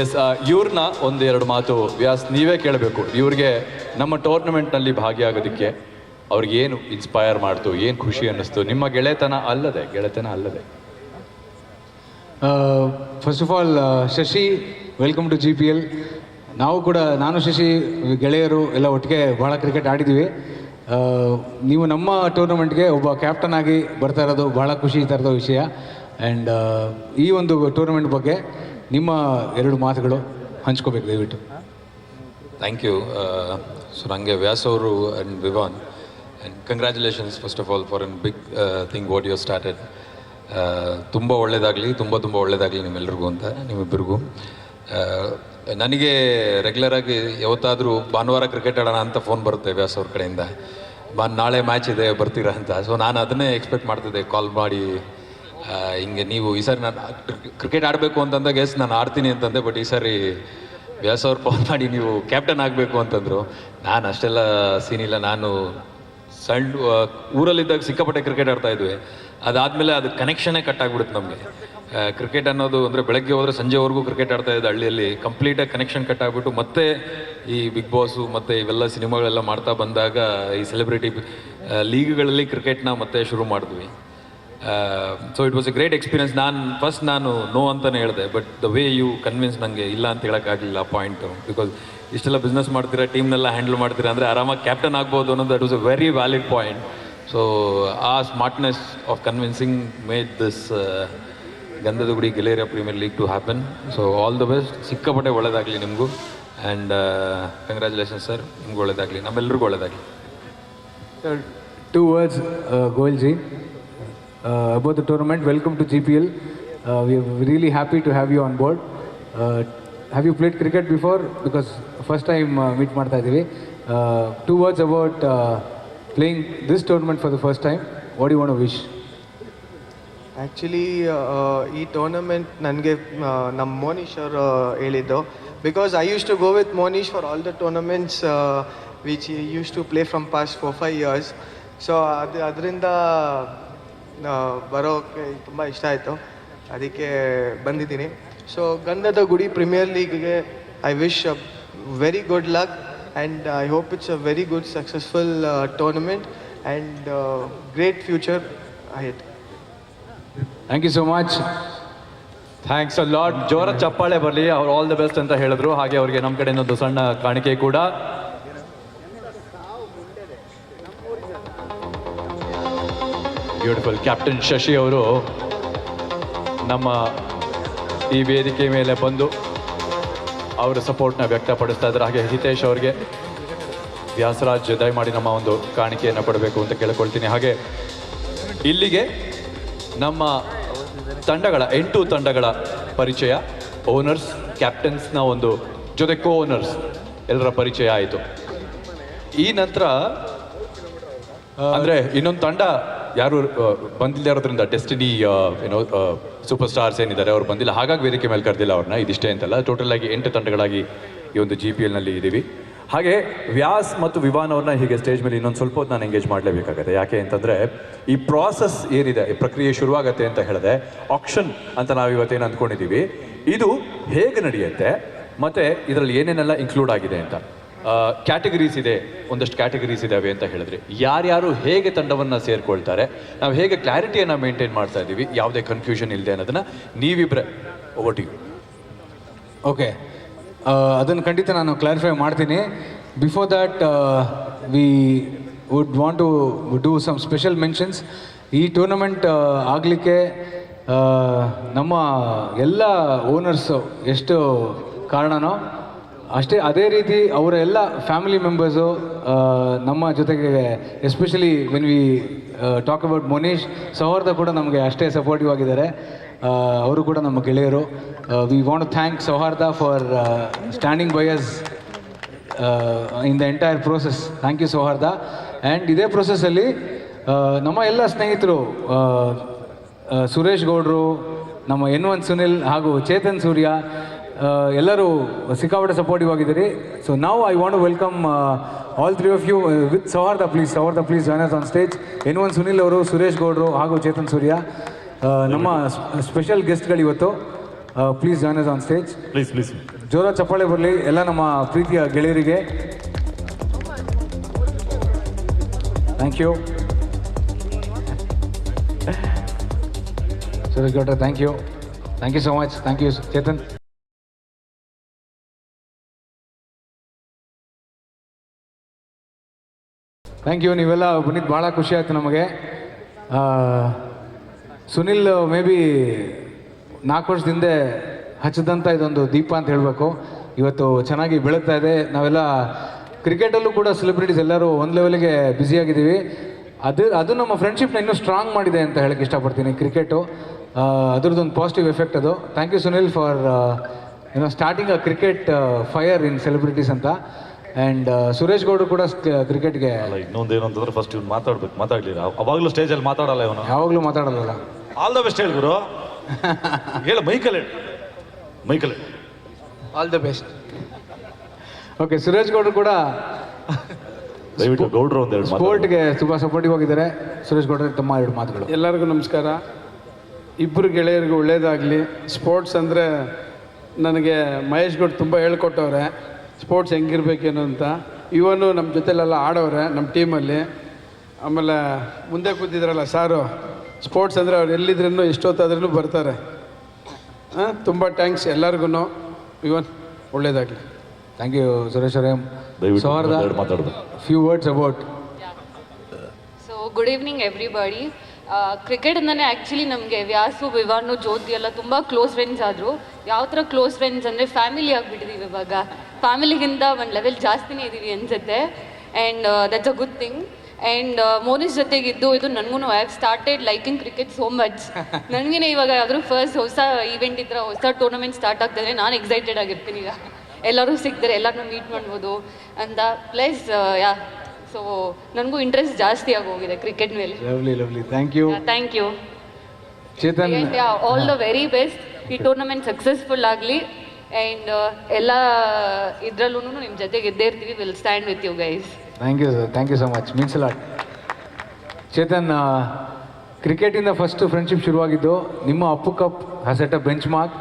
ಎಸ್, ಇವ್ರನ್ನ ಒಂದೆರಡು ಮಾತು ವ್ಯಾಸ್ ನೀವೇ ಕೇಳಬೇಕು. ಇವ್ರಿಗೆ ನಮ್ಮ ಟೂರ್ನಮೆಂಟ್ನಲ್ಲಿ ಭಾಗಿಯಾಗೋದಕ್ಕೆ ಅವ್ರಿಗೇನು ಇನ್ಸ್ಪೈರ್ ಮಾಡ್ತು, ಏನು ಖುಷಿ ಅನ್ನಿಸ್ತು ನಿಮ್ಮ ಗೆಳೆತನ ಅಲ್ಲದೆ? First of all Shashi, welcome to GPL. ನಾನು ಶಶಿ ಗೆಳೆಯರು ಎಲ್ಲ ಒಟ್ಟಿಗೆ ಭಾಳ ಕ್ರಿಕೆಟ್ ಆಡಿದ್ದೀವಿ. ನೀವು ನಮ್ಮ ಟೂರ್ನಮೆಂಟ್ಗೆ ಒಬ್ಬ ಕ್ಯಾಪ್ಟನ್ ಆಗಿ ಬರ್ತಾ ಇರೋದು ಭಾಳ ಖುಷಿ ತರದ ವಿಷಯ. ಆ್ಯಂಡ್ ಈ ಒಂದು ಟೂರ್ನಮೆಂಟ್ ಬಗ್ಗೆ ನಿಮ್ಮ 2 ಮಾತುಗಳು ಹಂಚ್ಕೋಬೇಕು ದಯವಿಟ್ಟು. Thank you. ಸೊ ನನಗೆ ವ್ಯಾಸ್ ಅವರು and Vivaan, and congratulations first of all for an big thing what you started. ತುಂಬ ಒಳ್ಳೆಯದಾಗಲಿ, ತುಂಬ ಒಳ್ಳೆಯದಾಗಲಿ ನಿಮ್ಮೆಲ್ರಿಗೂ ಅಂತ, ನಿಮ್ಮಿಬ್ಬರಿಗೂ. ನನಗೆ ರೆಗ್ಯುಲರಾಗಿ ಯಾವತ್ತಾದರೂ ಭಾನುವಾರ ಕ್ರಿಕೆಟ್ ಆಡೋಣ ಅಂತ ಫೋನ್ ಬರುತ್ತೆ ವ್ಯಾಸ್ ಅವ್ರ ಕಡೆಯಿಂದ, ನಾಳೆ ಮ್ಯಾಚ್ ಇದೆ ಬರ್ತೀರಾ ಅಂತ. ಸೊ ನಾನು ಅದನ್ನೇ ಎಕ್ಸ್ಪೆಕ್ಟ್ ಮಾಡ್ತಿದ್ದೆ, ಕಾಲ್ ಮಾಡಿ ಹಿಂಗೆ ನೀವು ಈ ಸಾರಿ ನಾನು ಕ್ರಿಕೆಟ್ ಆಡಬೇಕು ಅಂತಂದಾಗ ನಾನು ಆಡ್ತೀನಿ ಅಂತಂದೆ. ಬಟ್ ಈ ಸಾರಿ ವ್ಯಾಸ್ ಅವ್ರು ಫೋನ್ ಮಾಡಿ ನೀವು ಕ್ಯಾಪ್ಟನ್ ಆಗಬೇಕು ಅಂತಂದರು. ನಾನು ಅಷ್ಟೆಲ್ಲ ಸೀನಿಲ್ಲ, ನಾನು ಊರಲ್ಲಿದ್ದಾಗ ಸಿಕ್ಕಾಪಟ್ಟೆ ಕ್ರಿಕೆಟ್ ಆಡ್ತಾ ಇದ್ವಿ. ಅದಾದಮೇಲೆ ಅದು ಕನೆಕ್ಷನ್ನೇ ಕಟ್ ಆಗಿಬಿಡುತ್ತೆ ನಮಗೆ. ಕ್ರಿಕೆಟ್ ಅನ್ನೋದು ಅಂದರೆ ಬೆಳಗ್ಗೆ ಹೋದರೆ ಸಂಜೆವರೆಗೂ ಕ್ರಿಕೆಟ್ ಆಡ್ತಾ ಇದ್ದೆ ಹಳ್ಳಿಯಲ್ಲಿ, ಕಂಪ್ಲೀಟಾಗಿ ಕನೆಕ್ಷನ್ ಕಟ್ ಆಗಿಬಿಟ್ಟು ಮತ್ತೆ ಈ ಬಿಗ್ ಬಾಸು ಮತ್ತು ಇವೆಲ್ಲ ಸಿನಿಮಾಗಳೆಲ್ಲ ಮಾಡ್ತಾ ಬಂದಾಗ ಈ ಸೆಲೆಬ್ರಿಟಿ ಲೀಗ್ಗಳಲ್ಲಿ ಕ್ರಿಕೆಟ್ನ ಮತ್ತೆ ಶುರು ಮಾಡಿದ್ವಿ. So it was a great experience. ನಾನು ನೋ ಅಂತಲೇ ಹೇಳಿದೆ, but the way you convince ನನಗೆ ಇಲ್ಲ ಅಂತ ಹೇಳೋಕ್ಕಾಗಲಿಲ್ಲ ಪಾಯಿಂಟು. ಬಿಕಾಸ್ ಇಷ್ಟೆಲ್ಲ ಬಿಸ್ನೆಸ್ ಮಾಡ್ತೀರಾ, ಟೀಮ್ನೆಲ್ಲ ಹ್ಯಾಂಡಲ್ ಮಾಡ್ತೀರಾ ಅಂದರೆ ಆರಾಮಾಗಿ ಕ್ಯಾಪ್ಟನ್ ಆಗ್ಬೋದು ಅನ್ನೋದು that was a very valid point. So ಆ smartness of convincing made this Gandhada Gudi Geleyara premier league to happen. So all the best, ಸಿಕ್ಕಾಪಟ್ಟೆ ಒಳ್ಳೆಯದಾಗಲಿ ನಿಮಗೂ. ಆ್ಯಂಡ್ ಕಂಗ್ರ್ಯಾಚುಲೇಷನ್ ಸರ್, ನಿಮ್ಗೆ ಒಳ್ಳೆಯದಾಗಲಿ, ನಮ್ಮೆಲ್ಲರಿಗೂ ಒಳ್ಳೆಯದಾಗಲಿ. Sir, 2 words, Goelji, about the tournament. Welcome to GPL. We are really happy to have you on board. Have you played cricket before? Because first time meet ಮಾಡ್ತಾ ಇದ್ದೀವಿ. 2 words about playing this tournament for the first time. What do you want to wish? Actually ಈ tournament ನನಗೆ ನಮ್ಮ ಮೋನಿಶ್ ಅವರು ಹೇಳಿದ್ದು, because I use to go with Monish for all the tournaments which use to play from past 4-5 years. So ಅದರಿಂದ ಬರೋಕ್ಕೆ ತುಂಬ ಇಷ್ಟ ಆಯಿತು, ಅದಕ್ಕೆ ಬಂದಿದ್ದೀನಿ. ಸೊ ಗಂಧದ ಗುಡಿ ಪ್ರೀಮಿಯರ್ ಲೀಗ್ಗೆ I wish very good luck, and I hope it's a very good successful tournament and great future ahead. Thank you so much. Thanks a lot. ಜೋರ ಚಪ್ಪಾಳೆ ಬರಲಿ. ಅವ್ರು ಆಲ್ ದ ಬೆಸ್ಟ್ ಅಂತ ಹೇಳಿದ್ರು. ಹಾಗೆ ಅವ್ರಿಗೆ ನಮ್ಮ ಕಡೆ ಇನ್ನೊಂದು ಸಣ್ಣ ಕಾಣಿಕೆ ಕೂಡ. ಬ್ಯೂಟಿಫುಲ್. ಕ್ಯಾಪ್ಟನ್ ಶಶಿ ಅವರು ನಮ್ಮ ಈ ವೇದಿಕೆ ಮೇಲೆ ಬಂದು ಅವರ ಸಪೋರ್ಟ್ನ ವ್ಯಕ್ತಪಡಿಸ್ತಾ ಇದ್ದಾರೆ. ಹಾಗೆ ಹಿತೇಶ್ ಅವರಿಗೆ ವ್ಯಾಸರಾಜ್ ದಯಮಾಡಿ ನಮ್ಮ ಒಂದು ಕಾಣಿಕೆಯನ್ನು ಕೊಡಬೇಕು ಅಂತ ಕೇಳ್ಕೊಳ್ತೀನಿ. ಹಾಗೆ ಇಲ್ಲಿಗೆ ನಮ್ಮ ತಂಡಗಳ 8 ತಂಡಗಳ ಪರಿಚಯ, ಓನರ್ಸ್, ಕ್ಯಾಪ್ಟನ್ಸ್ನ ಒಂದು ಜೊತೆ ಕೋ ಓನರ್ಸ್ ಎಲ್ಲರ ಪರಿಚಯ ಆಯಿತು. ಈ ನಂತರ ಅಂದರೆ ಇನ್ನೊಂದು ತಂಡ ಯಾರು ಬಂದಿಲ್ಲ ಇರೋದ್ರಿಂದ, ಡೆಸ್ಟಿನಿ ಏನೋ ಸೂಪರ್ ಸ್ಟಾರ್ಸ್ ಏನಿದ್ದಾರೆ ಅವ್ರು ಬಂದಿಲ್ಲ, ಹಾಗಾಗಿ ವೇದಿಕೆ ಮೇಲೆ ಕರೆದಿಲ್ಲ ಅವ್ರನ್ನ. ಇದಿಷ್ಟೇ ಅಂತಲ್ಲ, ಟೋಟಲ್ ಆಗಿ 8 ತಂಡಗಳಾಗಿ ಈ ಒಂದು GPLನಲ್ಲಿ ಇದ್ದೀವಿ. ಹಾಗೆ ವ್ಯಾಸ್ ಮತ್ತು ವಿವಾನ್ ಅವ್ರನ್ನ ಹೀಗೆ ಸ್ಟೇಜ್ ಮೇಲೆ ಇನ್ನೊಂದು ಸ್ವಲ್ಪ ಹೊತ್ತು ನಾನು ಎಂಗೇಜ್ ಮಾಡಲೇಬೇಕಾಗುತ್ತೆ. ಯಾಕೆ ಅಂತಂದರೆ ಈ ಪ್ರಾಸೆಸ್ ಏನಿದೆ, ಈ ಪ್ರಕ್ರಿಯೆ ಶುರುವಾಗತ್ತೆ ಅಂತ ಹೇಳಿದೆ. ಆಕ್ಷನ್ ಅಂತ ನಾವು ಇವತ್ತೇನು ಅಂದ್ಕೊಂಡಿದ್ದೀವಿ, ಇದು ಹೇಗೆ ನಡೆಯುತ್ತೆ ಮತ್ತು ಇದರಲ್ಲಿ ಏನೇನೆಲ್ಲ ಇನ್ಕ್ಲೂಡ್ ಆಗಿದೆ ಅಂತ. ಕ್ಯಾಟಗರೀಸ್ ಇದೆ, ಒಂದಷ್ಟು ಕ್ಯಾಟಗರೀಸ್ ಇದ್ದಾವೆ ಅಂತ ಹೇಳಿದ್ರಿ. ಯಾರ್ಯಾರು ಹೇಗೆ ತಂಡವನ್ನು ಸೇರಿಕೊಳ್ತಾರೆ, ನಾವು ಹೇಗೆ ಕ್ಲಾರಿಟಿಯನ್ನು ಮೇಂಟೈನ್ ಮಾಡ್ತಾ ಇದ್ದೀವಿ, ಯಾವುದೇ ಕನ್ಫ್ಯೂಷನ್ ಇಲ್ಲದೆ ಅನ್ನೋದನ್ನು ನೀವಿಬ್ಬರೇ ಒಟ್ಟಿಗೆ. ಓಕೆ, ಅದನ್ನು ಖಂಡಿತ ನಾನು ಕ್ಲಾರಿಫೈ ಮಾಡ್ತೀನಿ. Before that we would want to do some special mentions. ಈ ಟೂರ್ನಮೆಂಟ್ ಆಗಲಿಕ್ಕೆ ನಮ್ಮ ಎಲ್ಲ ಓನರ್ಸು ಎಷ್ಟು ಕಾರಣನೋ ಅದೇ ರೀತಿ ಅವರ ಎಲ್ಲ ಫ್ಯಾಮಿಲಿ ಮೆಂಬರ್ಸು ನಮ್ಮ ಜೊತೆಗೆ, especially when we talk about Monish, ಸೌಹಾರ್ದ ಕೂಡ ನಮಗೆ ಅಷ್ಟೇ ಸಪೋರ್ಟಿವ್ ಆಗಿದ್ದಾರೆ. ಅವರು ಕೂಡ ನಮ್ಮ ಗೆಳೆಯರು. We want to thank Souharda for standing by us in the entire process. Thank you Souharda. And ಇದೇ ಪ್ರೋಸೆಸ್ಸಲ್ಲಿ ನಮ್ಮ ಎಲ್ಲ ಸ್ನೇಹಿತರು, ಸುರೇಶ್ ಗೌಡ್ರು, ನಮ್ಮ N1 ಸುನಿಲ್ ಹಾಗೂ ಚೇತನ್ ಸೂರ್ಯ, ಎಲ್ಲರೂ ಸಿಕ್ಕಾಪಟ್ಟೆ ಸಪೋರ್ಟಿವ್ ಆಗಿದ್ದೀರಿ. ಸೊ ನಾವು I want to welcome all 3 of you with ಸೌಹಾರ್ದ. Please join us on stage. N1 Sunil ಅವರು, ಸುರೇಶ್ ಗೌಡ್ರು ಹಾಗೂ ಚೇತನ್ ಸೂರ್ಯ ನಮ್ಮ ಸ್ಪೆಷಲ್ ಗೆಸ್ಟ್ಗಳು ಇವತ್ತು. Please join us on stage. Please ಜೋರ ಚಪ್ಪಾಳೆ ಬರಲಿ ಎಲ್ಲ ನಮ್ಮ ಪ್ರೀತಿಯ ಗೆಳೆಯರಿಗೆ. Thank you. ಸುರೇಶ್ ಗೌಡ್ರೆ thank you so much. Thank you Chetan. Thank you. ನೀವೆಲ್ಲ ಬಂದಿದ್ದು ಭಾಳ ಖುಷಿ ಆಯಿತು ನಮಗೆ. ಸುನಿಲ್ ಮೇ ಬಿ 4 ವರ್ಷದಿಂದ ಹಚ್ಚಿದಂಥ ಇದೊಂದು ದೀಪ ಅಂತ ಹೇಳಬೇಕು. ಇವತ್ತು ಚೆನ್ನಾಗಿ ಬೆಳಗ್ತಾ ಇದೆ. ನಾವೆಲ್ಲ ಕ್ರಿಕೆಟಲ್ಲೂ ಕೂಡ ಸೆಲೆಬ್ರಿಟೀಸ್ ಎಲ್ಲರೂ ಒಂದು ಲೆವೆಲ್ಗೆ ಬ್ಯುಸಿಯಾಗಿದ್ದೀವಿ. ಅದು ನಮ್ಮ ಫ್ರೆಂಡ್ಶಿಪ್ನ ಇನ್ನೂ ಸ್ಟ್ರಾಂಗ್ ಮಾಡಿದೆ ಅಂತ ಹೇಳಕ್ಕೆ ಇಷ್ಟಪಡ್ತೀನಿ. ಕ್ರಿಕೆಟು ಅದ್ರದ್ದೊಂದು ಪಾಸಿಟಿವ್ ಎಫೆಕ್ಟ್ ಅದು. Thank you Sunil for starting a cricket fire in celebrities ಅಂತ. ಆ್ಯಂಡ್ ಸುರೇಶ್ ಗೌಡ್ರು ಕೂಡ ಕ್ರಿಕೆಟ್ಗೆ ಇನ್ನೊಂದೇನು ಅಂತಂದ್ರೆ ಫಸ್ಟ್ ಇವ್ನು ಮಾತಾಡಲಿಲ್ಲ. ಅವಾಗಲೂ ಸ್ಟೇಜಲ್ಲಿ ಮಾತಾಡಲ್ಲ ಇವನು, ಯಾವಾಗಲೂ ಮಾತಾಡಲ್ಲ. ಆಲ್ ದ ಬೆಸ್ಟ್ ಹೇಳ್ಗುರು. ಹೇಳ Michael all the best. Okay, Suresh ಗೌಡ್ರು ಕೂಡ ದಯವಿಟ್ಟು ಗೌಡ್ರು ಒಂದೆರಡು ಸ್ಪೋರ್ಟ್ಗೆ ತುಂಬ ಸಪೋರ್ಟಿವ್ ಆಗಿದ್ದಾರೆ. ಸುರೇಶ್ ಗೌಡ್ರು ತಮ್ಮ 2 ಮಾತುಗಳು. ಎಲ್ಲರಿಗೂ ನಮಸ್ಕಾರ. ಇಬ್ಬರು ಗೆಳೆಯರಿಗೂ ಒಳ್ಳೇದಾಗಲಿ. ಸ್ಪೋರ್ಟ್ಸ್ ಅಂದರೆ ನನಗೆ ಮಹೇಶ್ ಗೌಡ್ ತುಂಬ ಹೇಳ್ಕೊಟ್ಟವ್ರೆ ಸ್ಪೋರ್ಟ್ಸ್ ಹೆಂಗಿರ್ಬೇಕೇನು ಅಂತ. ಇವನು ನಮ್ಮ ಜೊತೆಲೆಲ್ಲ ಆಡೋರೆ ನಮ್ಮ ಟೀಮಲ್ಲಿ. ಆಮೇಲೆ ಮುಂದೆ ಕೂತಿದ್ರಲ್ಲ ಸಾರು, ಸ್ಪೋರ್ಟ್ಸ್ ಅಂದರೆ ಅವ್ರು ಎಲ್ಲಿದ್ರೂ ಎಷ್ಟೊತ್ತಾದ್ರೂ ಬರ್ತಾರೆ. ತುಂಬ ಥ್ಯಾಂಕ್ಸ್ ಎಲ್ಲರಿಗೂ. ಇವನ್ ಒಳ್ಳೇದಾಗಲಿ. ಥ್ಯಾಂಕ್ ಯು ಸುರೇಶ್ ಅವರೇ. Few words about. So good evening everybody. ಕ್ರಿಕೆಟಿಂದನೇ ಆ್ಯಕ್ಚುಲಿ ನಮಗೆ ವ್ಯಾಸು, ವಿವಾನು, ಜ್ಯೋತಿ ಎಲ್ಲ ತುಂಬ ಕ್ಲೋಸ್ ಫ್ರೆಂಡ್ಸ್ ಆದರು. ಯಾವ ಥರ ಕ್ಲೋಸ್ ಫ್ರೆಂಡ್ಸ್ ಅಂದರೆ ಫ್ಯಾಮಿಲಿ ಆಗಿಬಿಟ್ಟಿದ್ದೀವಿ ಇವಾಗ. ಫ್ಯಾಮಿಲಿಗಿಂತ ಒಂದು ಲೆವೆಲ್ ಜಾಸ್ತಿನೇ ಇದ್ದೀವಿ ಅನಿಸುತ್ತೆ. And that's a good thing. And Monish ಜೊತೆಗಿದ್ದು ಇದು ನನಗೂ I have started liking cricket so much. ನನಗೇನೆ ಇವಾಗ ಯಾವ್ದಾದ್ರು ಫಸ್ಟ್ ಹೊಸ ಈವೆಂಟ್ ಇದ್ರೆ, ಹೊಸ ಟೂರ್ನಮೆಂಟ್ ಸ್ಟಾರ್ಟ್ ಆಗ್ತಾಯಿದ್ರೆ ನಾನು ಎಕ್ಸೈಟೆಡ್ ಆಗಿರ್ತೀನಿ. ಈಗ ಎಲ್ಲರೂ ಸಿಗ್ತಾರೆ, ಎಲ್ಲರನ್ನೂ ಮೀಟ್ ಮಾಡ್ಬೋದು ಅಂತ. ಪ್ಲಸ್ ಸೊ ನನಗೂ ಇಂಟ್ರೆಸ್ಟ್ ಜಾಸ್ತಿ ಆಗೋಗಿದೆ ಕ್ರಿಕೆಟ್ ಮೇಲೆ. Lovely thank you. Thank you Chetan. All the very best. ಈ ಟೂರ್ನಮೆಂಟ್ ಸಕ್ಸಸ್ಫುಲ್ ಆಗಲಿ. ಆ್ಯಂಡ್ ಎಲ್ಲ ಇದರಲ್ಲೂ ನಿಮ್ಮ ಜೊತೆಗೆ ಇದ್ದೇ ಇರ್ತೀವಿ. Will stand with you guys. Thank you so much. Means a lot. Chetan, ಕ್ರಿಕೆಟಿಂದ ಫಸ್ಟ್ ಫ್ರೆಂಡ್ಶಿಪ್ ಶುರುವಾಗಿದ್ದು ನಿಮ್ಮ Appu cup set a benchmark.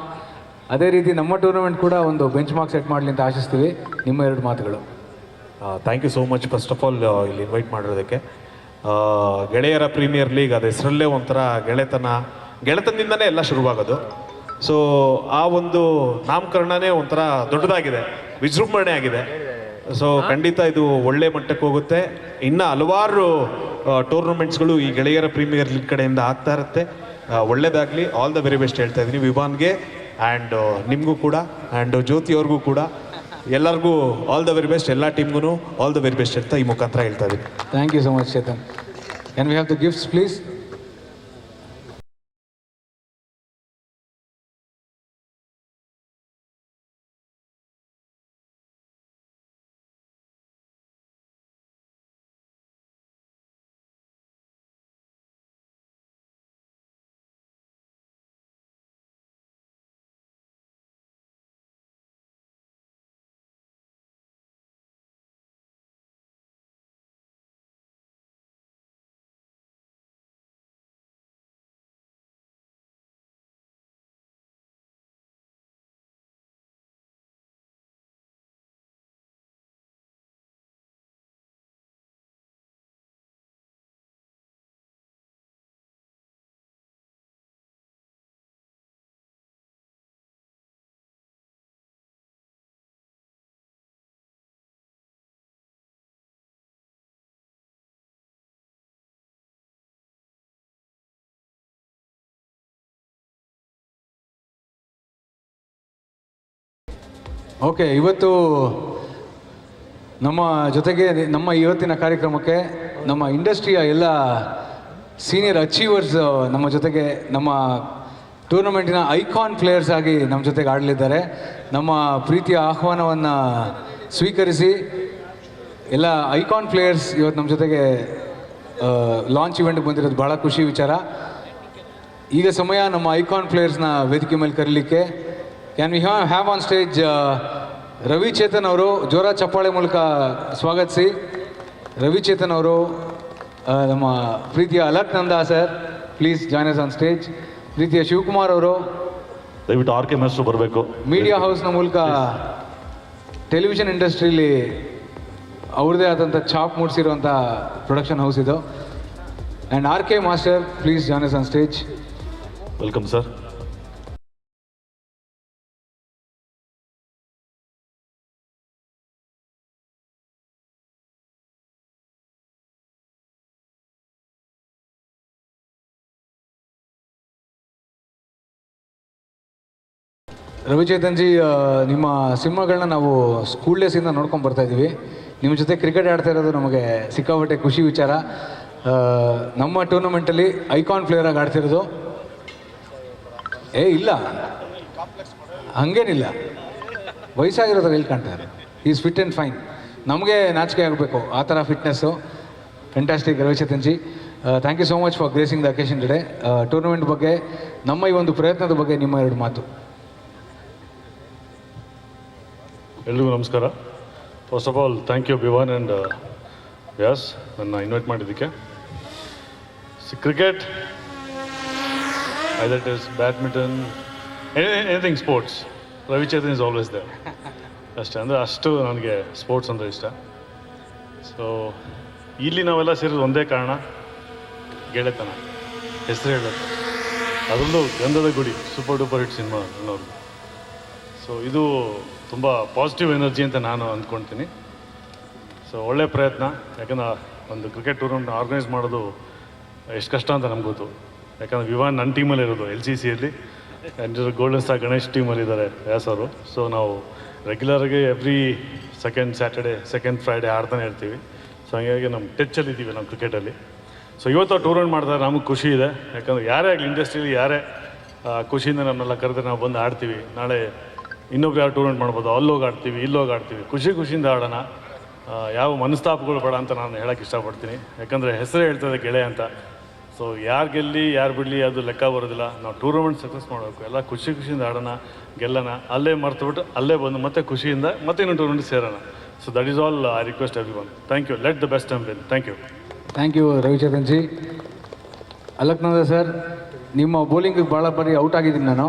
ಅದೇ ರೀತಿ ನಮ್ಮ ಟೂರ್ನಮೆಂಟ್ ಕೂಡ ಒಂದು ಬೆಂಚ್ ಮಾರ್ಕ್ ಸೆಟ್ ಮಾಡಲಿ ಅಂತ ಆಶಿಸ್ತೀವಿ. ನಿಮ್ಮ 2 ಮಾತುಗಳು. Thank you so much first of all ಇಲ್ಲಿ ಇನ್ವೈಟ್ ಮಾಡಿರೋದಕ್ಕೆ. ಗೆಳೆಯರ ಪ್ರೀಮಿಯರ್ ಲೀಗ್ ಅದು ಹೆಸರಲ್ಲೇ ಒಂಥರ ಗೆಳೆತನದಿಂದನೇ ಎಲ್ಲ ಶುರುವಾಗೋದು. ಸೊ ಆ ಒಂದು ನಾಮಕರಣನೇ ಒಂಥರ ದೊಡ್ಡದಾಗಿದೆ, ವಿಜೃಂಭಣೆ ಆಗಿದೆ. ಸೊ ಖಂಡಿತ ಇದು ಒಳ್ಳೆ ಮಟ್ಟಕ್ಕೆ ಹೋಗುತ್ತೆ. ಇನ್ನು ಹಲವಾರು ಟೂರ್ನಮೆಂಟ್ಸ್ಗಳು ಈ ಗೆಳೆಯರ ಪ್ರೀಮಿಯರ್ ಲೀಗ್ ಕಡೆಯಿಂದ ಆಗ್ತಾ ಇರುತ್ತೆ. ಒಳ್ಳೇದಾಗಲಿ. ಆಲ್ ದ ವೆರಿ ಬೆಸ್ಟ್ ಹೇಳ್ತಾ ಇದ್ದೀನಿ ವಿವಾನ್ಗೆ ಆ್ಯಂಡ್ ನಿಮಗೂ ಕೂಡ ಆ್ಯಂಡ್ ಜ್ಯೋತಿ ಅವ್ರಿಗೂ ಕೂಡ ಎಲ್ಲರಿಗೂ ಆಲ್ ದ ವೆರಿ ಬೆಸ್ಟ್. ಎಲ್ಲ ಟೀಮ್ಗೂ ಆಲ್ ದ ವೆರಿ ಬೆಸ್ಟ್ ಅಂತ ಈ ಮುಖಾಂತರ ಹೇಳ್ತಾ ಇದ್ದೀನಿ. Thank you so much Chetan. Can we have the gifts please? Okay, ಇವತ್ತು ನಮ್ಮ ಜೊತೆಗೆ ನಮ್ಮ ಇವತ್ತಿನ ಕಾರ್ಯಕ್ರಮಕ್ಕೆ ನಮ್ಮ ಇಂಡಸ್ಟ್ರಿಯ ಎಲ್ಲ ಸೀನಿಯರ್ ಅಚೀವರ್ಸ್ ನಮ್ಮ ಜೊತೆಗೆ, ನಮ್ಮ ಟೂರ್ನಮೆಂಟಿನ ಐಕಾನ್ ಪ್ಲೇಯರ್ಸ್ ಆಗಿ ನಮ್ಮ ಜೊತೆಗೆ ಆಡಲಿದ್ದಾರೆ. ನಮ್ಮ ಪ್ರೀತಿಯ ಆಹ್ವಾನವನ್ನು ಸ್ವೀಕರಿಸಿ ಎಲ್ಲ ಐಕಾನ್ ಪ್ಲೇಯರ್ಸ್ ಇವತ್ತು ನಮ್ಮ ಜೊತೆಗೆ ಲಾಂಚ್ ಇವೆಂಟ್ಗೆ ಬಂದಿರೋದು ಭಾಳ ಖುಷಿ ವಿಚಾರ. ಈಗ ಸಮಯ ನಮ್ಮ ಐಕಾನ್ ಪ್ಲೇಯರ್ಸ್ನ ವೇದಿಕೆ ಮೇಲೆ ಕರೀಲಿಕ್ಕೆ. Can we have on stage Ravi Chetan ಅವರು. ಜೋರ ಚಪ್ಪಾಳೆ ಮೂಲಕ ಸ್ವಾಗತಿಸಿ. ರವಿ ಚೇತನ್ ಅವರು, ನಮ್ಮ ಪ್ರೀತಿಯ Alak Nanda sir, please join us on stage. ಪ್ರೀತಿಯ ಶಿವಕುಮಾರ್ ಅವರು, ದಯವಿಟ್ಟು RK ಮಾಸ್ಟರ್ ಬರಬೇಕು. ಮೀಡಿಯಾ ಹೌಸ್ನ ಮೂಲಕ ಟೆಲಿವಿಷನ್ ಇಂಡಸ್ಟ್ರೀಲಿ ಅವ್ರದ್ದೇ ಆದಂಥ ಚಾಪ್ ಮೂಡಿಸಿರುವಂಥ ಪ್ರೊಡಕ್ಷನ್ ಹೌಸ್ ಇದು. And RK master, please join us on stage. Welcome sir. Ravichetan ji, ನಿಮ್ಮ ಸಿನಿಮಾಗಳನ್ನ ನಾವು ಸ್ಕೂಲ್ ಡೇಸಿಂದ ನೋಡ್ಕೊಂಡು ಬರ್ತಾ ಇದ್ದೀವಿ. ನಿಮ್ಮ ಜೊತೆ ಕ್ರಿಕೆಟ್ ಆಡ್ತಾ ಇರೋದು ನಮಗೆ ಸಿಕ್ಕಾಪಟ್ಟೆ ಖುಷಿ ವಿಚಾರ. ನಮ್ಮ ಟೂರ್ನಮೆಂಟಲ್ಲಿ ಐಕಾನ್ ಪ್ಲೇಯರ್ ಆಗಿ ಆಡ್ತಿರೋದು. ಇಲ್ಲ ಹಂಗೇನಿಲ್ಲ, ವಯಸ್ಸಾಗಿರೋದಾಗ ಎಲ್ಲಿ ಕಾಣ್ತಾರೆ. Is fit and fine. ನಮಗೆ ನಾಚಿಕೆ ಆಗಬೇಕು ಆ ಥರ fitness. Fantastic Ravichetan ji, thank you so much for gracing the occasion today. Tournament ಬಗ್ಗೆ, ನಮ್ಮ ಈ ಒಂದು ಪ್ರಯತ್ನದ ಬಗ್ಗೆ ನಿಮ್ಮ 2 ಮಾತು. ಎಲ್ರಿಗೂ ನಮಸ್ಕಾರ. First of all thank you Vivaan and Vyas ನನ್ನ ಇನ್ವೈಟ್ ಮಾಡಿದ್ದಕ್ಕೆ. Cricket, either it is badminton, anything sports, Ravichetan is always there ಅಷ್ಟೇ. ಅಂದರೆ ಅಷ್ಟು ನನಗೆ ಸ್ಪೋರ್ಟ್ಸ್ ಅಂದರೆ ಇಷ್ಟ. ಸೊ ಇಲ್ಲಿ ನಾವೆಲ್ಲ ಸೇರಿದ ಒಂದೇ ಕಾರಣ, ಗೆಳೆತನ, ಹೆಸರು ಹೇಳುತ್ತೆ. ಅದರಲ್ಲೂ ಗಂಧದ ಗುಡಿ ಸೂಪರ್ ಡೂಪರ್ ಹಿಟ್ ಸಿನಿಮಾ ಅನ್ನೋದು. ಸೊ ಇದು ತುಂಬ ಪಾಸಿಟಿವ್ ಎನರ್ಜಿ ಅಂತ ನಾನು ಅಂದ್ಕೊಳ್ತೀನಿ. ಸೊ ಒಳ್ಳೆ ಪ್ರಯತ್ನ. ಯಾಕಂದ್ರೆ ಒಂದು ಕ್ರಿಕೆಟ್ ಟೂರ್ನಮೆಂಟ್ ಆರ್ಗನೈಸ್ ಮಾಡೋದು ಎಷ್ಟು ಕಷ್ಟ ಅಂತ ನಮ್ಗೆ ಗೊತ್ತು. ಯಾಕಂದರೆ ವಿವಾನ್ ನನ್ನ ಟೀಮಲ್ಲಿ ಇರೋದು LCCಯಲ್ಲಿ, ಆ್ಯಂಡ್ ಗೋಲ್ಡನ್ ಸ್ಟಾರ್ ಗಣೇಶ್ ಟೀಮಲ್ಲಿ ಇದ್ದಾರೆ ವ್ಯಾಸ್ ಅವರು. ಸೊ ನಾವು ರೆಗ್ಯುಲರಾಗಿ every second Saturday, second Friday ಆಡ್ತಾನೆ ಇರ್ತೀವಿ. ಸೊ ಹಂಗಾಗಿ ನಮ್ಮ ಟಚ್ಚಲ್ಲಿ ಇದ್ದೀವಿ ನಾವು ಕ್ರಿಕೆಟಲ್ಲಿ. ಸೊ ಇವತ್ತು ಟೂರ್ನಮೆಂಟ್ ಮಾಡಿದಾಗ ನಮಗೆ ಖುಷಿ ಇದೆ. ಯಾಕಂದರೆ ಯಾರೇ ಆಗಲಿ ಇಂಡಸ್ಟ್ರಿಯಲ್ಲಿ ಯಾರೇ ಖುಷಿಯಿಂದ ನಮ್ಮನ್ನೆಲ್ಲ ಕರೆದ್ರೆ ನಾವು ಬಂದು ಆಡ್ತೀವಿ. ನಾಳೆ ಇನ್ನೊಬ್ರು ಯಾರು ಟೂರ್ನಮೆಂಟ್ ಮಾಡ್ಬೋದು, ಅಲ್ಲೋಗಿ ಆಡ್ತೀವಿ, ಇಲ್ಲೋಗಿ ಆಡ್ತೀವಿ, ಖುಷಿಯಿಂದ ಆಡೋಣ. ಯಾವ ಮನಸ್ತಾಪಗಳು ಬೇಡ ಅಂತ ನಾನು ಹೇಳೋಕ್ಕೆ ಇಷ್ಟಪಡ್ತೀನಿ. ಯಾಕಂದರೆ ಹೆಸರೇ ಹೇಳ್ತದೆ ಗೆಳೆಯ ಅಂತ. ಸೊ ಯಾರು ಗೆಲ್ಲಿ ಯಾರು ಬಿಡಲಿ ಅದು ಲೆಕ್ಕ ಬರೋದಿಲ್ಲ. ನಾವು ಟೂರ್ನಮೆಂಟ್ ಸಕ್ಸಸ್ ಮಾಡಬೇಕು, ಎಲ್ಲ ಖುಷಿಯಿಂದ ಆಡೋಣ, ಗೆಲ್ಲೋಣ. ಅಲ್ಲೇ ಮರ್ತುಬಿಟ್ಟು ಅಲ್ಲೇ ಬಂದು ಮತ್ತೆ ಖುಷಿಯಿಂದ ಮತ್ತೆ ಇನ್ನೊಂದು ಟೂರ್ನಮೆಂಟ್ ಸೇರೋಣ. So that is all I request everyone. Thank you. Let the best team win. Thank you. Thank you Ravichetan ji. Alaknanda sir, ನಿಮ್ಮ ಬೌಲಿಂಗಿಗೆ ಭಾಳ ಬಾರಿ ಔಟ್ ಆಗಿದ್ದೀನಿ ನಾನು.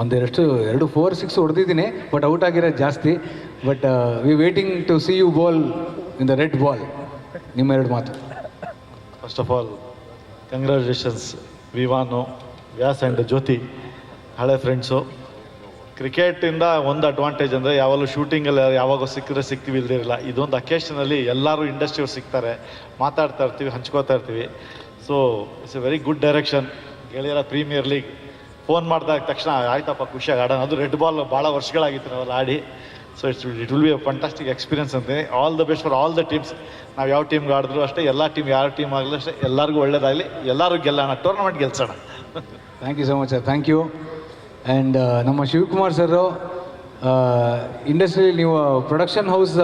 2 4-6 ಹೊಡೆದಿದ್ದೀನಿ, ಬಟ್ ಔಟ್ ಆಗಿರೋದು ಜಾಸ್ತಿ. But we waiting to see you ball in the red ball. ನಿಮ್ಮ 2 ಮಾತು. First of all congratulations Vivaan, Vyas and Jyoti, ಹಳೆ ಫ್ರೆಂಡ್ಸು. ಕ್ರಿಕೆಟಿಂದ ಒಂದು ಅಡ್ವಾಂಟೇಜ್ ಅಂದರೆ ಯಾವಾಗಲೂ ಶೂಟಿಂಗಲ್ಲಿ ಯಾವಾಗ ಸಿಗ್ತೀವಿ ಇಲ್ದಿರಲ್ಲ. ಇದೊಂದು ಅಕೇಶನಲ್ಲಿ ಎಲ್ಲರೂ ಇಂಡಸ್ಟ್ರಿಯವ್ರು ಸಿಗ್ತಾರೆ, ಮಾತಾಡ್ತಾ ಇರ್ತೀವಿ, ಹಂಚ್ಕೋತಾ ಇರ್ತೀವಿ. So it's A very good direction. ಗೆಳೆಯರ ಪ್ರೀಮಿಯರ್ ಲೀಗ್ ಫೋನ್ ಮಾಡಿದಾಗ ತಕ್ಷಣ ಆಯ್ತಪ್ಪ ಖುಷಿಯಾಗಿ ಆಡೋಣ. ಅದು ರೆಡ್ ಬಾಲ್ ಭಾಳ ವರ್ಷಗಳಾಗಿತ್ತು ನಾವೆಲ್ಲ ಆಡಿ. So it will be a fantastic experience ಅಂತೀನಿ. All the best for all the teams. ನಾವು ಯಾವ ಟೀಮ್ಗೆ ಆಡಿದ್ರು ಅಷ್ಟೇ, ಎಲ್ಲ ಟೀಮ್ ಯಾರ ಟೀಮ್ ಆಗಲಿ ಅಷ್ಟೇ, ಎಲ್ಲರಿಗೂ ಒಳ್ಳೇದಾಗಲಿ, ಎಲ್ಲರೂ ಗೆಲ್ಲೋಣ, ಟೂರ್ನಮೆಂಟ್ ಗೆಲ್ಸೋಣ. Thank you so much sir. Thank you. And ನಮ್ಮ ಶಿವಕುಮಾರ್ ಸರು, ಇಂಡಸ್ಟ್ರಿಯಲ್ಲಿ ನೀವು ಪ್ರೊಡಕ್ಷನ್ ಹೌಸ್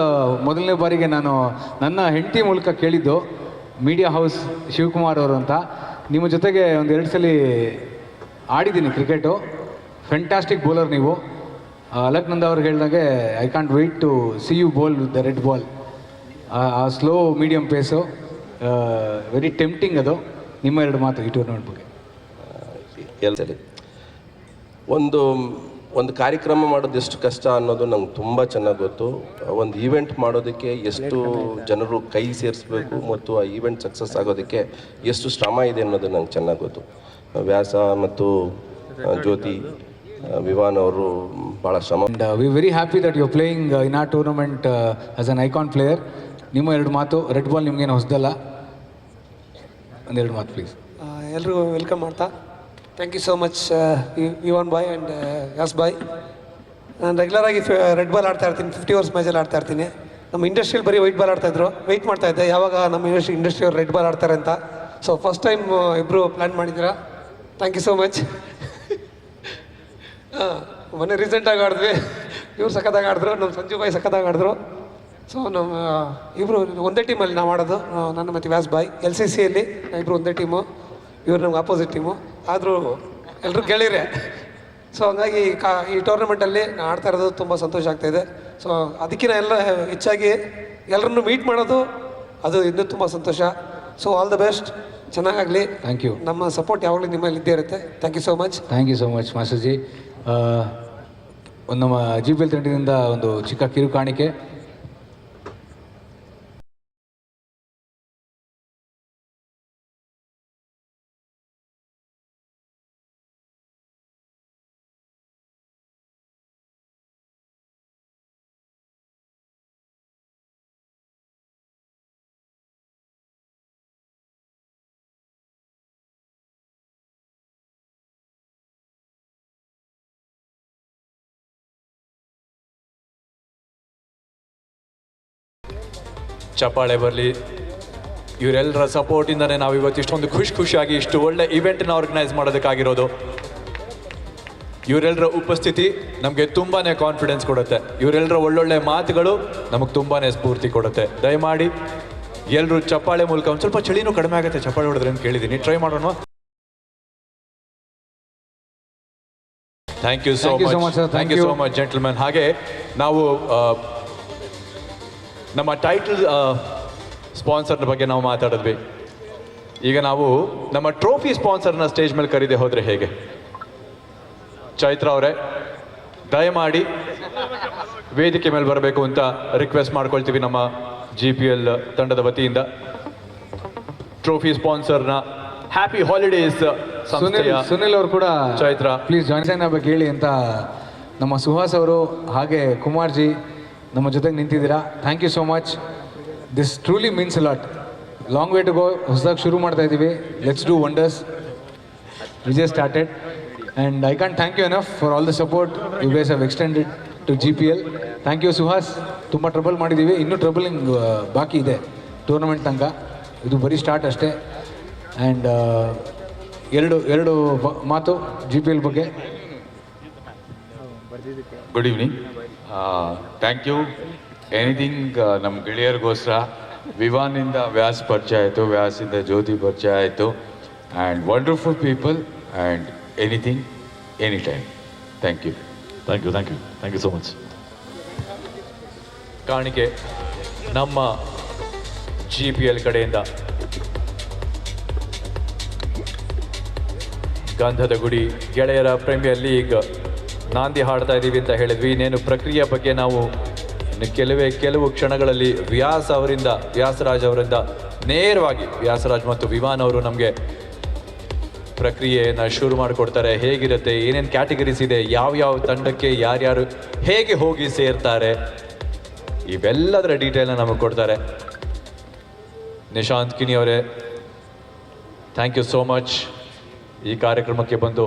ಮೊದಲನೇ ಬಾರಿಗೆ ನಾನು ನನ್ನ ಹೆಂಡತಿ ಮೂಲಕ ಕೇಳಿದ್ದು, ಮೀಡಿಯಾ ಹೌಸ್ ಶಿವಕುಮಾರ್ ಅವರು ಅಂತ. ನಿಮ್ಮ ಜೊತೆಗೆ 1-2 ಸಲ ಆಡಿದ್ದೀನಿ ಕ್ರಿಕೆಟು. ಫ್ಯಾಂಟಾಸ್ಟಿಕ್ ಬೌಲರ್ ನೀವು. ಅಲಕ್ನಂದ ಅವ್ರಿಗೆ ಹೇಳಿದಾಗೆ I can't wait to see you ball with the red ball. ಆ slow medium pace very tempting. ಅದು ನಿಮ್ಮ 2 ಮಾತು ಈ ಟೂರ್ನಮೆಂಟ್ ಬಗ್ಗೆ. ಒಂದು ಕಾರ್ಯಕ್ರಮ ಮಾಡೋದು ಎಷ್ಟು ಕಷ್ಟ ಅನ್ನೋದು ನಂಗೆ ತುಂಬ ಚೆನ್ನಾಗಿ ಗೊತ್ತು. ಒಂದು ಈವೆಂಟ್ ಮಾಡೋದಕ್ಕೆ ಎಷ್ಟು ಜನರು ಕೈ ಸೇರಿಸ್ಬೇಕು ಮತ್ತು ಆ ಈವೆಂಟ್ ಸಕ್ಸಸ್ ಆಗೋದಕ್ಕೆ ಎಷ್ಟು ಶ್ರಮ ಇದೆ ಅನ್ನೋದು ನಂಗೆ ಚೆನ್ನಾಗಿ ಗೊತ್ತು. ವ್ಯಾಸ ಮತ್ತು ಜ್ಯೋತಿ, ವಿವಾನ್ ಅವರು ಭಾಳ ಶ್ರಮ. And we very happy that you playing in a tournament as an icon player. ನಿಮ್ಮ 2 ಮಾತು. ರೆಡ್ ಬಾಲ್ ನಿಮಗೇನು ಹೊಸದಲ್ಲ, 1-2 ಮಾತು ಪ್ಲೀಸ್. ಎಲ್ರಿಗೂ ವೆಲ್ಕಮ್ ಮಾಡ್ತಾ, thank you so much Vivaan boy and Vyas boy. ನಾನು ರೆಗ್ಯುಲರಾಗಿ ರೆಡ್ ಬಾಲ್ ಆಡ್ತಾ ಇರ್ತೀನಿ, 50 ಓವರ್ಸ್ ಮ್ಯಾಚಲ್ಲಿ ಆಡ್ತಾ ಇರ್ತೀನಿ. ನಮ್ಮ ಇಂಡಸ್ಟ್ರಿಯಲ್ಲಿ ಬರೀ ವೈಟ್ ಬಾಲ್ ಆಡ್ತಾಯಿದ್ರು, ವೆಯ್ಟ್ ಮಾಡ್ತಾಯಿದ್ದೆ ಯಾವಾಗ ನಮ್ಮ ಇಂಡಸ್ಟ್ರಿಯವ್ರು ರೆಡ್ ಬಾಲ್ ಆಡ್ತಾರೆ ಅಂತ. ಸೊ ಫಸ್ಟ್ ಟೈಮ್ ಇಬ್ಬರು ಪ್ಲ್ಯಾನ್ ಮಾಡಿದ್ದೀರಾ, ಥ್ಯಾಂಕ್ ಯು ಸೋ ಮಚ್. ಮೊನ್ನೆ ರೀಸೆಂಟಾಗಿ ಆಡಿದ್ವಿ, ಇವ್ರು ಸಖತ್ತಾಗಿ ಆಡಿದ್ರು, ನಮ್ಮ ಸಂಜು ಬಾಯ್ ಸಖತ್ತಾಗಿ ಆಡಿದ್ರು. ಸೊ ನಮ್ಮ ಇಬ್ಬರು ಒಂದೇ ಟೀಮಲ್ಲಿ ನಾವು ಆಡೋದು, ನನ್ನ ಮತ್ತು ವ್ಯಾಸ್ ಬಾಯ್. LCCಯಲ್ಲಿ ಇಬ್ಬರು ಒಂದೇ ಟೀಮು, ಇವ್ರು ನಮ್ಗೆ ಆಪೋಸಿಟ್ ಟೀಮು. ಆದರೂ ಎಲ್ಲರೂ ಗೆಳೆಯರೆ. ಸೊ ಹಂಗಾಗಿ ಈ ಟೂರ್ನಮೆಂಟಲ್ಲಿ ನಾನು ಆಡ್ತಾ ಇರೋದು ತುಂಬ ಸಂತೋಷ ಆಗ್ತಾಯಿದೆ. ಸೊ ಅದಕ್ಕಿಂತ ಎಲ್ಲ ಹೆಚ್ಚಾಗಿ ಎಲ್ಲರನ್ನು ಮೀಟ್ ಮಾಡೋದು ಅದು ಇನ್ನೂ ತುಂಬ ಸಂತೋಷ. ಸೊ ಆಲ್ ದ ಬೆಸ್ಟ್, ಚೆನ್ನಾಗಾಗಲಿ. Thank you. ನಮ್ಮ ಸಪೋರ್ಟ್ ಯಾವಾಗಲೂ ನಿಮ್ಮಲ್ಲಿ ಇದ್ದೇ ಇರುತ್ತೆ. Thank you so much. Thank you so much master ji. ಒಂದು ನಮ್ಮ GPL ತಂಡದಿಂದ ಒಂದು ಚಿಕ್ಕ ಕಿರುಕಾಣಿಕೆ. ಚಪ್ಪಾಳೆ ಬರಲಿ. ಇವರೆಲ್ಲರ ಸಪೋರ್ಟಿಂದನೇ ನಾವು ಇವತ್ತು ಇಷ್ಟೊಂದು ಖುಷಿಯಾಗಿ ಇಷ್ಟು ಒಳ್ಳೆ ಇವೆಂಟನ್ನ ಆರ್ಗನೈಸ್ ಮಾಡೋದಕ್ಕಾಗಿರೋದು. ಇವರೆಲ್ಲರ ಉಪಸ್ಥಿತಿ ನಮಗೆ ತುಂಬಾ ಕಾನ್ಫಿಡೆನ್ಸ್ ಕೊಡುತ್ತೆ. ಇವರೆಲ್ಲರ ಒಳ್ಳೊಳ್ಳೆ ಮಾತುಗಳು ನಮಗೆ ತುಂಬಾ ಸ್ಫೂರ್ತಿ ಕೊಡುತ್ತೆ. ದಯಮಾಡಿ ಎಲ್ಲರೂ ಚಪ್ಪಾಳೆ ಮೂಲಕ ಒಂದು ಸ್ವಲ್ಪ ಚಳಿನೂ ಕಡಿಮೆ ಆಗುತ್ತೆ ಚಪ್ಪಾಳೆ ಹೊಡೆದ್ರೆ ಅಂತ ಕೇಳಿದ್ದೀನಿ. ಟ್ರೈ ಮಾಡೋಣ. Thank you so much, thank you so much gentleman. ಹಾಗೆ ನಾವು ನಮ್ಮ ಟೈಟಲ್ ಸ್ಪಾನ್ಸರ್ನ ಬಗ್ಗೆ ನಾವು ಮಾತಾಡಿದ್ವಿ. ಈಗ ನಾವು ನಮ್ಮ ಟ್ರೋಫಿ ಸ್ಪಾನ್ಸರ್ನ ಸ್ಟೇಜ್ ಮೇಲೆ ಕರೀದೆ ಹೋದರೆ ಹೇಗೆ? ಚೈತ್ರ ಅವರೇ ದಯಮಾಡಿ ವೇದಿಕೆ ಮೇಲೆ ಬರಬೇಕು ಅಂತ ರಿಕ್ವೆಸ್ಟ್ ಮಾಡ್ಕೊಳ್ತೀವಿ ನಮ್ಮ GPL ತಂಡದ ವತಿಯಿಂದ. ಟ್ರೋಫಿ ಸ್ಪಾನ್ಸರ್ನ ಹ್ಯಾಪಿ ಹಾಲಿಡೇಸ್ ಸುನಿಲ್ ಅವರು ಕೂಡ ಚೈತ್ರ ಪ್ಲೀಸ್ ಜಾಯಿನ್ ಆಗಬೇಕು ಹೇಳಿ ಅಂತ ನಮ್ಮ ಸುಹಾಸ್ ಅವರು ಹಾಗೆ ಕುಮಾರ್ ಜಿ ನಮ್ಮ ಜೊತೆಗೆ ನಿಂತಿದ್ದೀರಾ. Thank you so much. This truly means a lot. Long way to go. ಹೊಸದಾಗಿ ಶುರು ಮಾಡ್ತಾ ಇದ್ದೀವಿ. Let's do wonders. Vijay started and I can thank you enough for all the support you guys have extended to GPL. Thank you Suhas. ತುಂಬ trouble ಮಾಡಿದ್ದೀವಿ, ಇನ್ನೂ troubling ಬಾಕಿ ಇದೆ tournament ತನಕ. ಇದು ಬರೀ ಸ್ಟಾರ್ಟ್ ಅಷ್ಟೇ. ಆ್ಯಂಡ್ ಎರಡು ಮಾತು GPL ಬಗ್ಗೆ. Good evening. Thank you. Anything ನಮ್ಮ ಗೆಳೆಯರಿಗೋಸ್ಕರ ವಿವಾನಿಂದ ವ್ಯಾಸ್ ಪರಿಚಯ ಆಯಿತು, ವ್ಯಾಸಿಂದ ಜ್ಯೋತಿ ಪರಿಚಯ ಆಯಿತು. And wonderful people and anything any time. Thank you. Thank you, thank you, thank you so much. ಕಾಣಿಕೆ ನಮ್ಮ GPL ಕಡೆಯಿಂದ ಗಂಧದ ಗುಡಿ ಗೆಳೆಯರ ಪ್ರೀಮಿಯರ್ ಲೀಗ್ ನಾಂದಿ ಹಾಡ್ತಾ ಇದ್ದೀವಿ ಅಂತ ಹೇಳಿದ್ವಿ. ಇನ್ನೇನು ಪ್ರಕ್ರಿಯೆ ಬಗ್ಗೆ ನಾವು ಕೆಲವು ಕ್ಷಣಗಳಲ್ಲಿ ವ್ಯಾಸರಾಜ್ ಅವರಿಂದ ನೇರವಾಗಿ ವ್ಯಾಸರಾಜ್ ಮತ್ತು ವಿವಾನ್ ಅವರು ನಮಗೆ ಪ್ರಕ್ರಿಯೆಯನ್ನು ಶುರು ಮಾಡಿಕೊಡ್ತಾರೆ. ಹೇಗಿರುತ್ತೆ, ಏನೇನು ಕ್ಯಾಟಗರೀಸ್ ಇದೆ, ಯಾವ ತಂಡಕ್ಕೆ ಯಾರ್ಯಾರು ಹೇಗೆ ಹೋಗಿ ಸೇರ್ತಾರೆ, ಇವೆಲ್ಲದರ ಡೀಟೇಲ್ನ ನಮಗೆ ಕೊಡ್ತಾರೆ. ನಿಶಾಂತ್ ಕಿನಿ ಅವರೇ ಥ್ಯಾಂಕ್ ಯು ಸೋ ಮಚ್. ಈ ಕಾರ್ಯಕ್ರಮಕ್ಕೆ ಬಂದು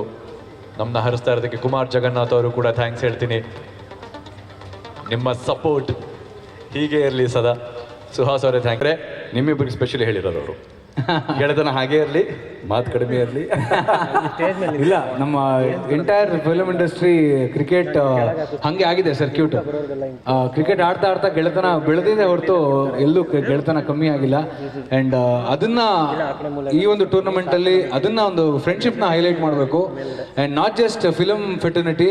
ನಮ್ಮನ್ನ ಹರಿಸ್ತಾ ಇರೋದಕ್ಕೆ. ಕುಮಾರ್ ಜಗನ್ನಾಥ್ ಅವರು ಕೂಡ ಥ್ಯಾಂಕ್ಸ್ ಹೇಳ್ತೀನಿ. ನಿಮ್ಮ ಸಪೋರ್ಟ್ ಹೀಗೆ ಇರಲಿ ಸದಾ. ಸುಹಾಸ್ ಅವರೇ ಥ್ಯಾಂಕ್ ಯು. ನಿಮ್ಮಿಬ್ಬರಿಗೆ ಸ್ಪೆಷಲಿ ಹೇಳಿರೋದು ಅವರು ಗೆಳೆತನ ಹಾಗೆ ಇರಲಿ, ಮಾತು ಕಡಿಮೆ ಇರಲಿ. ಇಲ್ಲ, ನಮ್ಮ ಎಂಟೈರ್ ಫಿಲ್ಮ್ ಇಂಡಸ್ಟ್ರಿ ಕ್ರಿಕೆಟ್ ಹಾಗೆ ಆಗಿದೆ ಸರ್ಕ್ಯೂಟ್. ಕ್ರಿಕೆಟ್ ಆಡ್ತಾ ಗೆಳೆತನ ಬೆಳೆದಿದೆ ಹೊರತು ಎಲ್ಲೂ ಗೆಳೆತನ ಕಮ್ಮಿ ಆಗಿಲ್ಲ. ಆ್ಯಂಡ್ ಅದನ್ನ ಈ ಒಂದು ಟೂರ್ನಮೆಂಟಲ್ಲಿ ಅದನ್ನ ಒಂದು ಫ್ರೆಂಡ್ಶಿಪ್ನ ಹೈಲೈಟ್ ಮಾಡಬೇಕು. And not just film fraternity,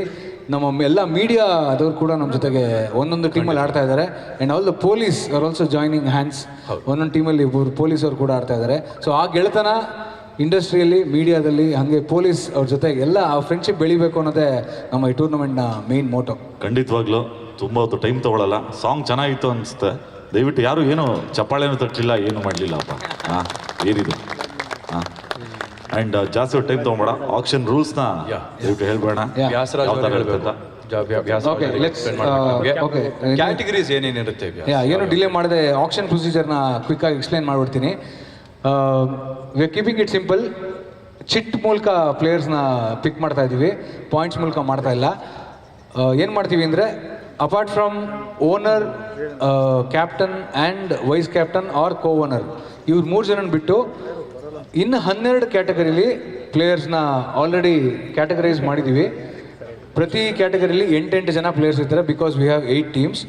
ನಮ್ಮ ಎಲ್ಲ ಮೀಡಿಯಾ ಅದವ್ರು ಕೂಡ ನಮ್ಮ ಜೊತೆಗೆ ಒಂದೊಂದು ಟೀಮಲ್ಲಿ ಆಡ್ತಾ ಇದ್ದಾರೆ. And all the police are also joining hands. ಒಂದೊಂದು ಟೀಮಲ್ಲಿ ಪೊಲೀಸ್ ಅವರು ಕೂಡ ಆಡ್ತಾ ಇದ್ದಾರೆ. ಸೊ ಆ ಗೆಳೆತನ ಇಂಡಸ್ಟ್ರಿಯಲ್ಲಿ, ಮೀಡಿಯಾದಲ್ಲಿ, ಹಾಗೆ ಪೊಲೀಸ್ ಅವ್ರ ಜೊತೆಗೆ ಎಲ್ಲ ಆ ಫ್ರೆಂಡ್ಶಿಪ್ ಬೆಳಿಬೇಕು ಅನ್ನೋದೇ ನಮ್ಮ ಈ ಟೂರ್ನಮೆಂಟ್ನ ಮೇನ್ ಮೋಟೋ. ಖಂಡಿತವಾಗ್ಲೂ ತುಂಬ ಹೊತ್ತು ಟೈಮ್ ತೊಗೊಳಲ್ಲ. ಸಾಂಗ್ ಚೆನ್ನಾಗಿತ್ತು ಅನಿಸುತ್ತೆ. ದಯವಿಟ್ಟು ಯಾರು ಏನು ಚಪ್ಪಾಳೆನೂ ತಟ್ಟಲಿಲ್ಲ, ಏನು ಮಾಡಲಿಲ್ಲಪ್ಪ. ಹಾಂ, ಏನಿದು. ಹಾಂ, ಆ್ಯಂಡ್ ಜಾಸ್ತಿ ಟೈಮ್ ತೊಗೊಂಬೇಡ. ಆಕ್ಷನ್ ರೂಲ್ಸ್ನ ದಯವಿಟ್ಟು ಹೇಳ್ಬೇಡ. ಕ್ಯಾಟಗರೀಸ್ ಏನೇನಿರುತ್ತೆ ಏನು ಡಿಲೇ ಮಾಡದೆ ಆಕ್ಷನ್ ಪ್ರೊಸೀಜರ್ನ ಕ್ವಿಕ್ಕಾಗಿ ಎಕ್ಸ್ಪ್ಲೈನ್ ಮಾಡಿಬಿಡ್ತೀನಿ. We are keeping it simple. Chit ಮೂಲಕ ಪ್ಲೇಯರ್ಸ್ನ ಪಿಕ್ ಮಾಡ್ತಾ ಇದ್ದೀವಿ, ಪಾಯಿಂಟ್ಸ್ ಮೂಲಕ ಮಾಡ್ತಾ ಇಲ್ಲ. ಏನು ಮಾಡ್ತೀವಿ ಅಂದರೆ, apart from owner, captain and vice captain are co owner, ಇವ್ರು 3 ಜನನ ಬಿಟ್ಟು ಇನ್ನು 12 ಕ್ಯಾಟಗರಿಲಿ ಪ್ಲೇಯರ್ಸ್ನ ಆಲ್ರೆಡಿ ಕ್ಯಾಟಗರೈಸ್ ಮಾಡಿದ್ದೀವಿ. ಪ್ರತಿ ಕ್ಯಾಟಗರಿಲಿ 8 ಜನ ಪ್ಲೇಯರ್ಸ್ ಇರ್ತಾರೆ. Because we have 8 teams.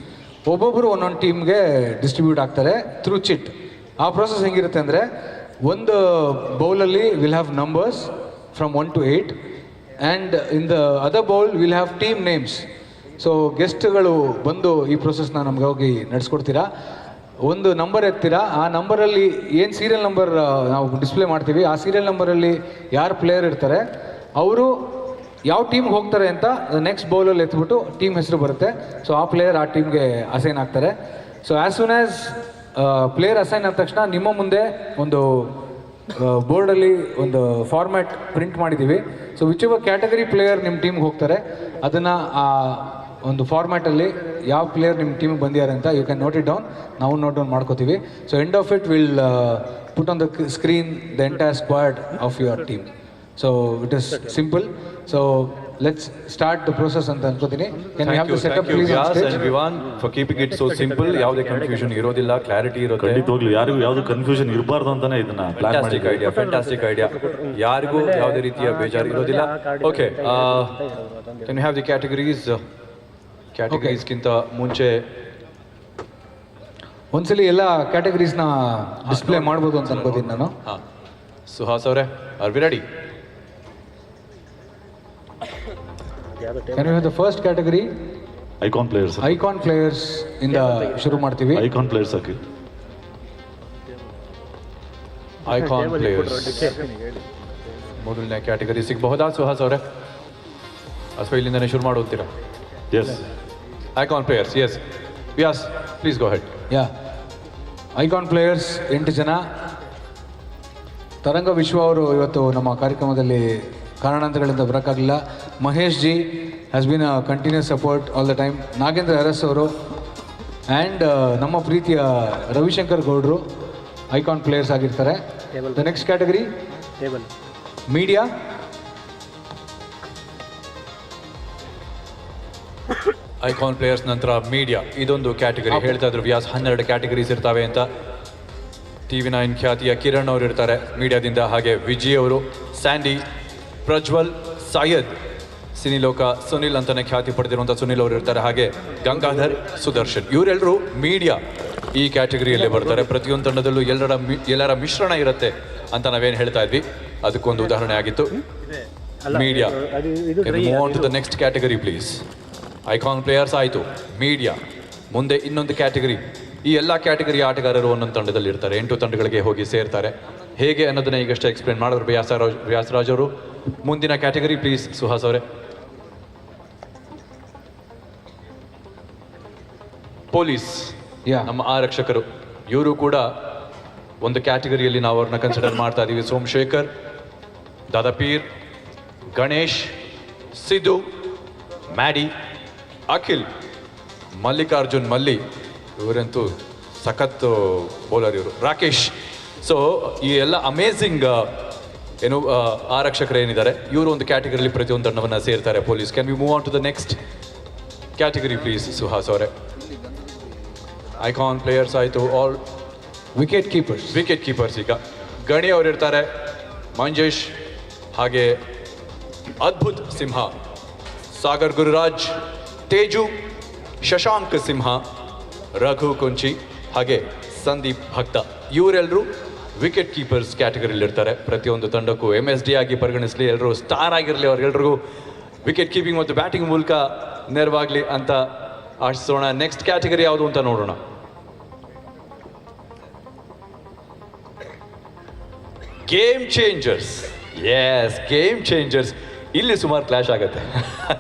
ಒಬ್ಬೊಬ್ಬರು ಒಂದೊಂದು ಟೀಮ್ಗೆ ಡಿಸ್ಟ್ರಿಬ್ಯೂಟ್ ಆಗ್ತಾರೆ ಥ್ರೂ ಚಿಟ್. ಆ ಪ್ರೊಸೆಸ್ ಹೆಂಗಿರುತ್ತೆ ಅಂದರೆ, ಒಂದು ಬೌಲಲ್ಲಿ will have numbers from 1 to 8 and in the other bowl will have team names. So ಗೆಸ್ಟ್ಗಳು ಬಂದು ಈ ಪ್ರೊಸೆಸ್ನ ನಮ್ಗೆ ಹೋಗಿ ನಡೆಸ್ಕೊಡ್ತೀರಾ. ಒಂದು ನಂಬರ್ ಎತ್ತೀರಾ, ಆ ನಂಬರಲ್ಲಿ ಏನು ಸೀರಿಯಲ್ ನಂಬರ್ ನಾವು ಡಿಸ್ಪ್ಲೇ ಮಾಡ್ತೀವಿ, ಆ ಸೀರಿಯಲ್ ನಂಬರಲ್ಲಿ ಯಾರು ಪ್ಲೇಯರ್ ಇರ್ತಾರೆ ಅವರು ಯಾವ ಟೀಮ್ಗೆ ಹೋಗ್ತಾರೆ ಅಂತ ನೆಕ್ಸ್ಟ್ ಬೌಲಲ್ಲಿ ಎತ್ಬಿಟ್ಟು ಟೀಮ್ ಹೆಸರು ಬರುತ್ತೆ. ಸೊ ಆ ಪ್ಲೇಯರ್ ಆ ಟೀಮ್ಗೆ ಅಸೈನ್ ಆಗ್ತಾರೆ. So as soon as player assign ಆದ ತಕ್ಷಣ ನಿಮ್ಮ ಮುಂದೆ ಒಂದು ಬೋರ್ಡಲ್ಲಿ ಒಂದು ಫಾರ್ಮ್ಯಾಟ್ ಪ್ರಿಂಟ್ ಮಾಡಿದ್ದೀವಿ. So which ever category player ನಿಮ್ಮ ಟೀಮ್ಗೆ ಹೋಗ್ತಾರೆ, ಅದನ್ನು ಆ ಒಂದು ಫಾರ್ಮ್ಯಾಟಲ್ಲಿ ಯಾವ ಪ್ಲೇಯರ್ ನಿಮ್ಮ ಟೀಮಿಗೆ ಬಂದಿದ್ದಾರೆ ಅಂತ you can note it down. ನಾವು ನೋಟ್ ಡೌನ್ ಮಾಡ್ಕೋತೀವಿ. So end of it will put on the screen the entire squad of your team. So it is simple. So let's start the process ಅಂತ ಅನ್ಕೋತೀನಿ. Can we have the setup please on Vyas stage? And Vivaan for keeping it so simple. ಯಾವುದೇ confusion ಇರೋದಿಲ್ಲ, clarity ಇರುತ್ತೆ. ಖಂಡಿತವಾಗ್ಲೂ ಯಾರಿಗೂ ಯಾವುದು confusion ಇರಬಾರ್ದು ಅಂತಾನೆ ಇದನ್ನ plan fantastic idea, fantastic idea. ಯಾರಿಗೂ ಯಾವುದೇ ರೀತಿಯ ಬೇಜಾರು ಇರೋದಿಲ್ಲ. Okay, can you have the categories? ಕ್ಯಾಟಗರೀಸ್ಗಿಂತ ಮುಂಚೆ ಒಂದ್ಸಲಿ ಎಲ್ಲ ಕ್ಯಾಟಗರೀಸ್ನ ಡಿಸ್ಪ್ಲೇ ಮಾಡ್ಬೋದು ಅಂತ ಅನ್ಕೋತೀನಿ ನಾನು. ಹಾಂ, ಸುಹಾಸ್ ಅವರೇ, are we ready? Can you have the first category? Icon players. Icon players ಇಂದ ಶುರು ಮಾಡ್ತೀವಿ. ಐಕಾನ್ ಪ್ಲೇಯರ್ಸ್ ಹಾಕಿ. ಐಕಾನ್ ಪ್ಲೇಯರ್ಸ್ ಮೊದಲನೇ ಕ್ಯಾಟಗರಿ ಸಿಗಬಹುದಾ ಸುಹಾಸ್ ಅವರೇ? ಅಥವಾ ಇಲ್ಲಿಂದನೇ ಶುರು ಮಾಡುತ್ತೀರಾ? Yes, icon players. Yes, Vyas please go ahead. Yeah, icon players 8 ಜನ. ತರಂಗ ವಿಶ್ವ ಅವರು ಇವತ್ತು ನಮ್ಮ ಕಾರ್ಯಕ್ರಮದಲ್ಲಿ ಕಾರಣಾಂತರಗಳಿಂದ ಬರೋಕ್ಕಾಗಲಿಲ್ಲ. Mahesh ji has been a continuous support all the time. Nagendra Aras ಅವರು ಆ್ಯಂಡ್ ನಮ್ಮ ಪ್ರೀತಿಯ ರವಿಶಂಕರ್ ಗೌಡ್ರು ಐಕಾನ್ ಪ್ಲೇಯರ್ಸ್ ಆಗಿರ್ತಾರೆ. The next category media. Icon players ನಂತರ ಮೀಡಿಯಾ, ಇದೊಂದು ಕ್ಯಾಟಗರಿ. ಹೇಳ್ತಾ ಇದ್ರು ವ್ಯಾಸ್ 12 ಕ್ಯಾಟಗರೀಸ್ ಇರ್ತಾವೆ ಅಂತ. TV9 ಖ್ಯಾತಿಯ ಕಿರಣ್ ಅವರು ಇರ್ತಾರೆ ಮೀಡಿಯಾದಿಂದ, ಹಾಗೆ ವಿಜಯ್ ಅವರು, ಸ್ಯಾಂಡಿ, ಪ್ರಜ್ವಲ್, ಸೈಯದ್, ಸಿನಿಲೋಕ ಸುನಿಲ್ ಅಂತಾನೆ ಖ್ಯಾತಿ ಪಡೆದಿರುವಂಥ ಸುನಿಲ್ ಅವರು ಇರ್ತಾರೆ, ಹಾಗೆ ಗಂಗಾಧರ್, ಸುದರ್ಶನ್. ಇವರೆಲ್ಲರೂ ಮೀಡಿಯಾ ಈ ಕ್ಯಾಟಗರಿಯಲ್ಲೇ ಬರ್ತಾರೆ. ಪ್ರತಿಯೊಂದು ತಂಡದಲ್ಲೂ ಎಲ್ಲರ ಮಿಶ್ರಣ ಇರುತ್ತೆ ಅಂತ ನಾವೇನು ಹೇಳ್ತಾ ಇದ್ವಿ, ಅದಕ್ಕೊಂದು ಉದಾಹರಣೆ ಆಗಿತ್ತು media. Move on to the next category please. Icon players ಆಯಿತು, ಮೀಡಿಯಾ. ಮುಂದೆ ಇನ್ನೊಂದು ಕ್ಯಾಟಗರಿ. ಈ ಎಲ್ಲ ಕ್ಯಾಟಗರಿ ಆಟಗಾರರು ಒಂದೊಂದು ತಂಡದಲ್ಲಿ ಇರ್ತಾರೆ, 8 ತಂಡಗಳಿಗೆ ಹೋಗಿ ಸೇರ್ತಾರೆ. ಹೇಗೆ ಅನ್ನೋದನ್ನ ಈಗಷ್ಟೇ ಎಕ್ಸ್ಪ್ಲೇನ್ ಮಾಡಿದ್ರು ವ್ಯಾಸರಾಜ್ ಅವರು. ಮುಂದಿನ ಕ್ಯಾಟಗರಿ ಪ್ಲೀಸ್ ಸುಹಾಸ್ ಅವರೇ. ಪೊಲೀಸ್, ನಮ್ಮ ಆರಕ್ಷಕರು. ಇವರು ಕೂಡ ಒಂದು ಕ್ಯಾಟಗರಿಯಲ್ಲಿ ನಾವು ಅವ್ರನ್ನ ಕನ್ಸಿಡರ್ ಮಾಡ್ತಾ ಇದ್ದೀವಿ. ಸೋಮಶೇಖರ್, ದಾದಾಪೀರ್, ಗಣೇಶ್, ಸಿದ್ದು, ಮ್ಯಾಡಿ, ಅಖಿಲ್, ಮಲ್ಲಿಕಾರ್ಜುನ್ ಮಲ್ಲಿ, ಇವರಂತೂ ಸಖತ್ ಬೌಲರ್ ಇವರು, ರಾಕೇಶ್. ಸೊ ಈ ಎಲ್ಲ ಅಮೇಝಿಂಗ್ ಆರಕ್ಷಕರು ಏನಿದ್ದಾರೆ, ಇವರು ಒಂದು ಕ್ಯಾಟಗರಿಯಲ್ಲಿ ಪ್ರತಿಯೊಂದು ತಂಡವನ್ನು ಸೇರ್ತಾರೆ police. Can we move on to the next category please Suhas ಅವರೇ. ಐಕಾನ್ ಪ್ಲೇಯರ್ಸ್ ಆಯಿತು. All wicket keepers. Wicket keepers ಈಗ ಗಣಿ ಅವರು ಇರ್ತಾರೆ, ಮಂಜೇಶ್, ಹಾಗೆ ಅದ್ಭುತ್ ಸಿಂಹ, ಸಾಗರ್ ಗುರುರಾಜ್, ತೇಜು, ಶಶಾಂಕ್ ಸಿಂಹ, ರಘು ಕುಂಚಿ, ಹಾಗೆ ಸಂದೀಪ್ ಭಕ್ತ. ಇವರೆಲ್ಲರೂ ವಿಕೆಟ್ ಕೀಪರ್ಸ್ ಕ್ಯಾಟಗರಿಯಲ್ಲಿ ಇರ್ತಾರೆ. ಪ್ರತಿಯೊಂದು ತಂಡಕ್ಕೂ MSD ಆಗಿ ಪರಿಗಣಿಸಲಿ, ಎಲ್ಲರೂ ಸ್ಟಾರ್ ಆಗಿರಲಿ, ಅವ್ರಿಗೆಲ್ರಿಗೂ ವಿಕೆಟ್ ಕೀಪಿಂಗ್ ಮತ್ತು ಬ್ಯಾಟಿಂಗ್ ಮೂಲಕ ನೆರವಾಗಲಿ ಅಂತ ಆಶಿಸೋಣ. ನೆಕ್ಸ್ಟ್ ಕ್ಯಾಟಗರಿ ಯಾವುದು ಅಂತ ನೋಡೋಣ. Game changers. Yes, game changers. ಇಲ್ಲಿ ಸುಮಾರು ಕ್ಲಾಶ್ ಆಗುತ್ತೆ.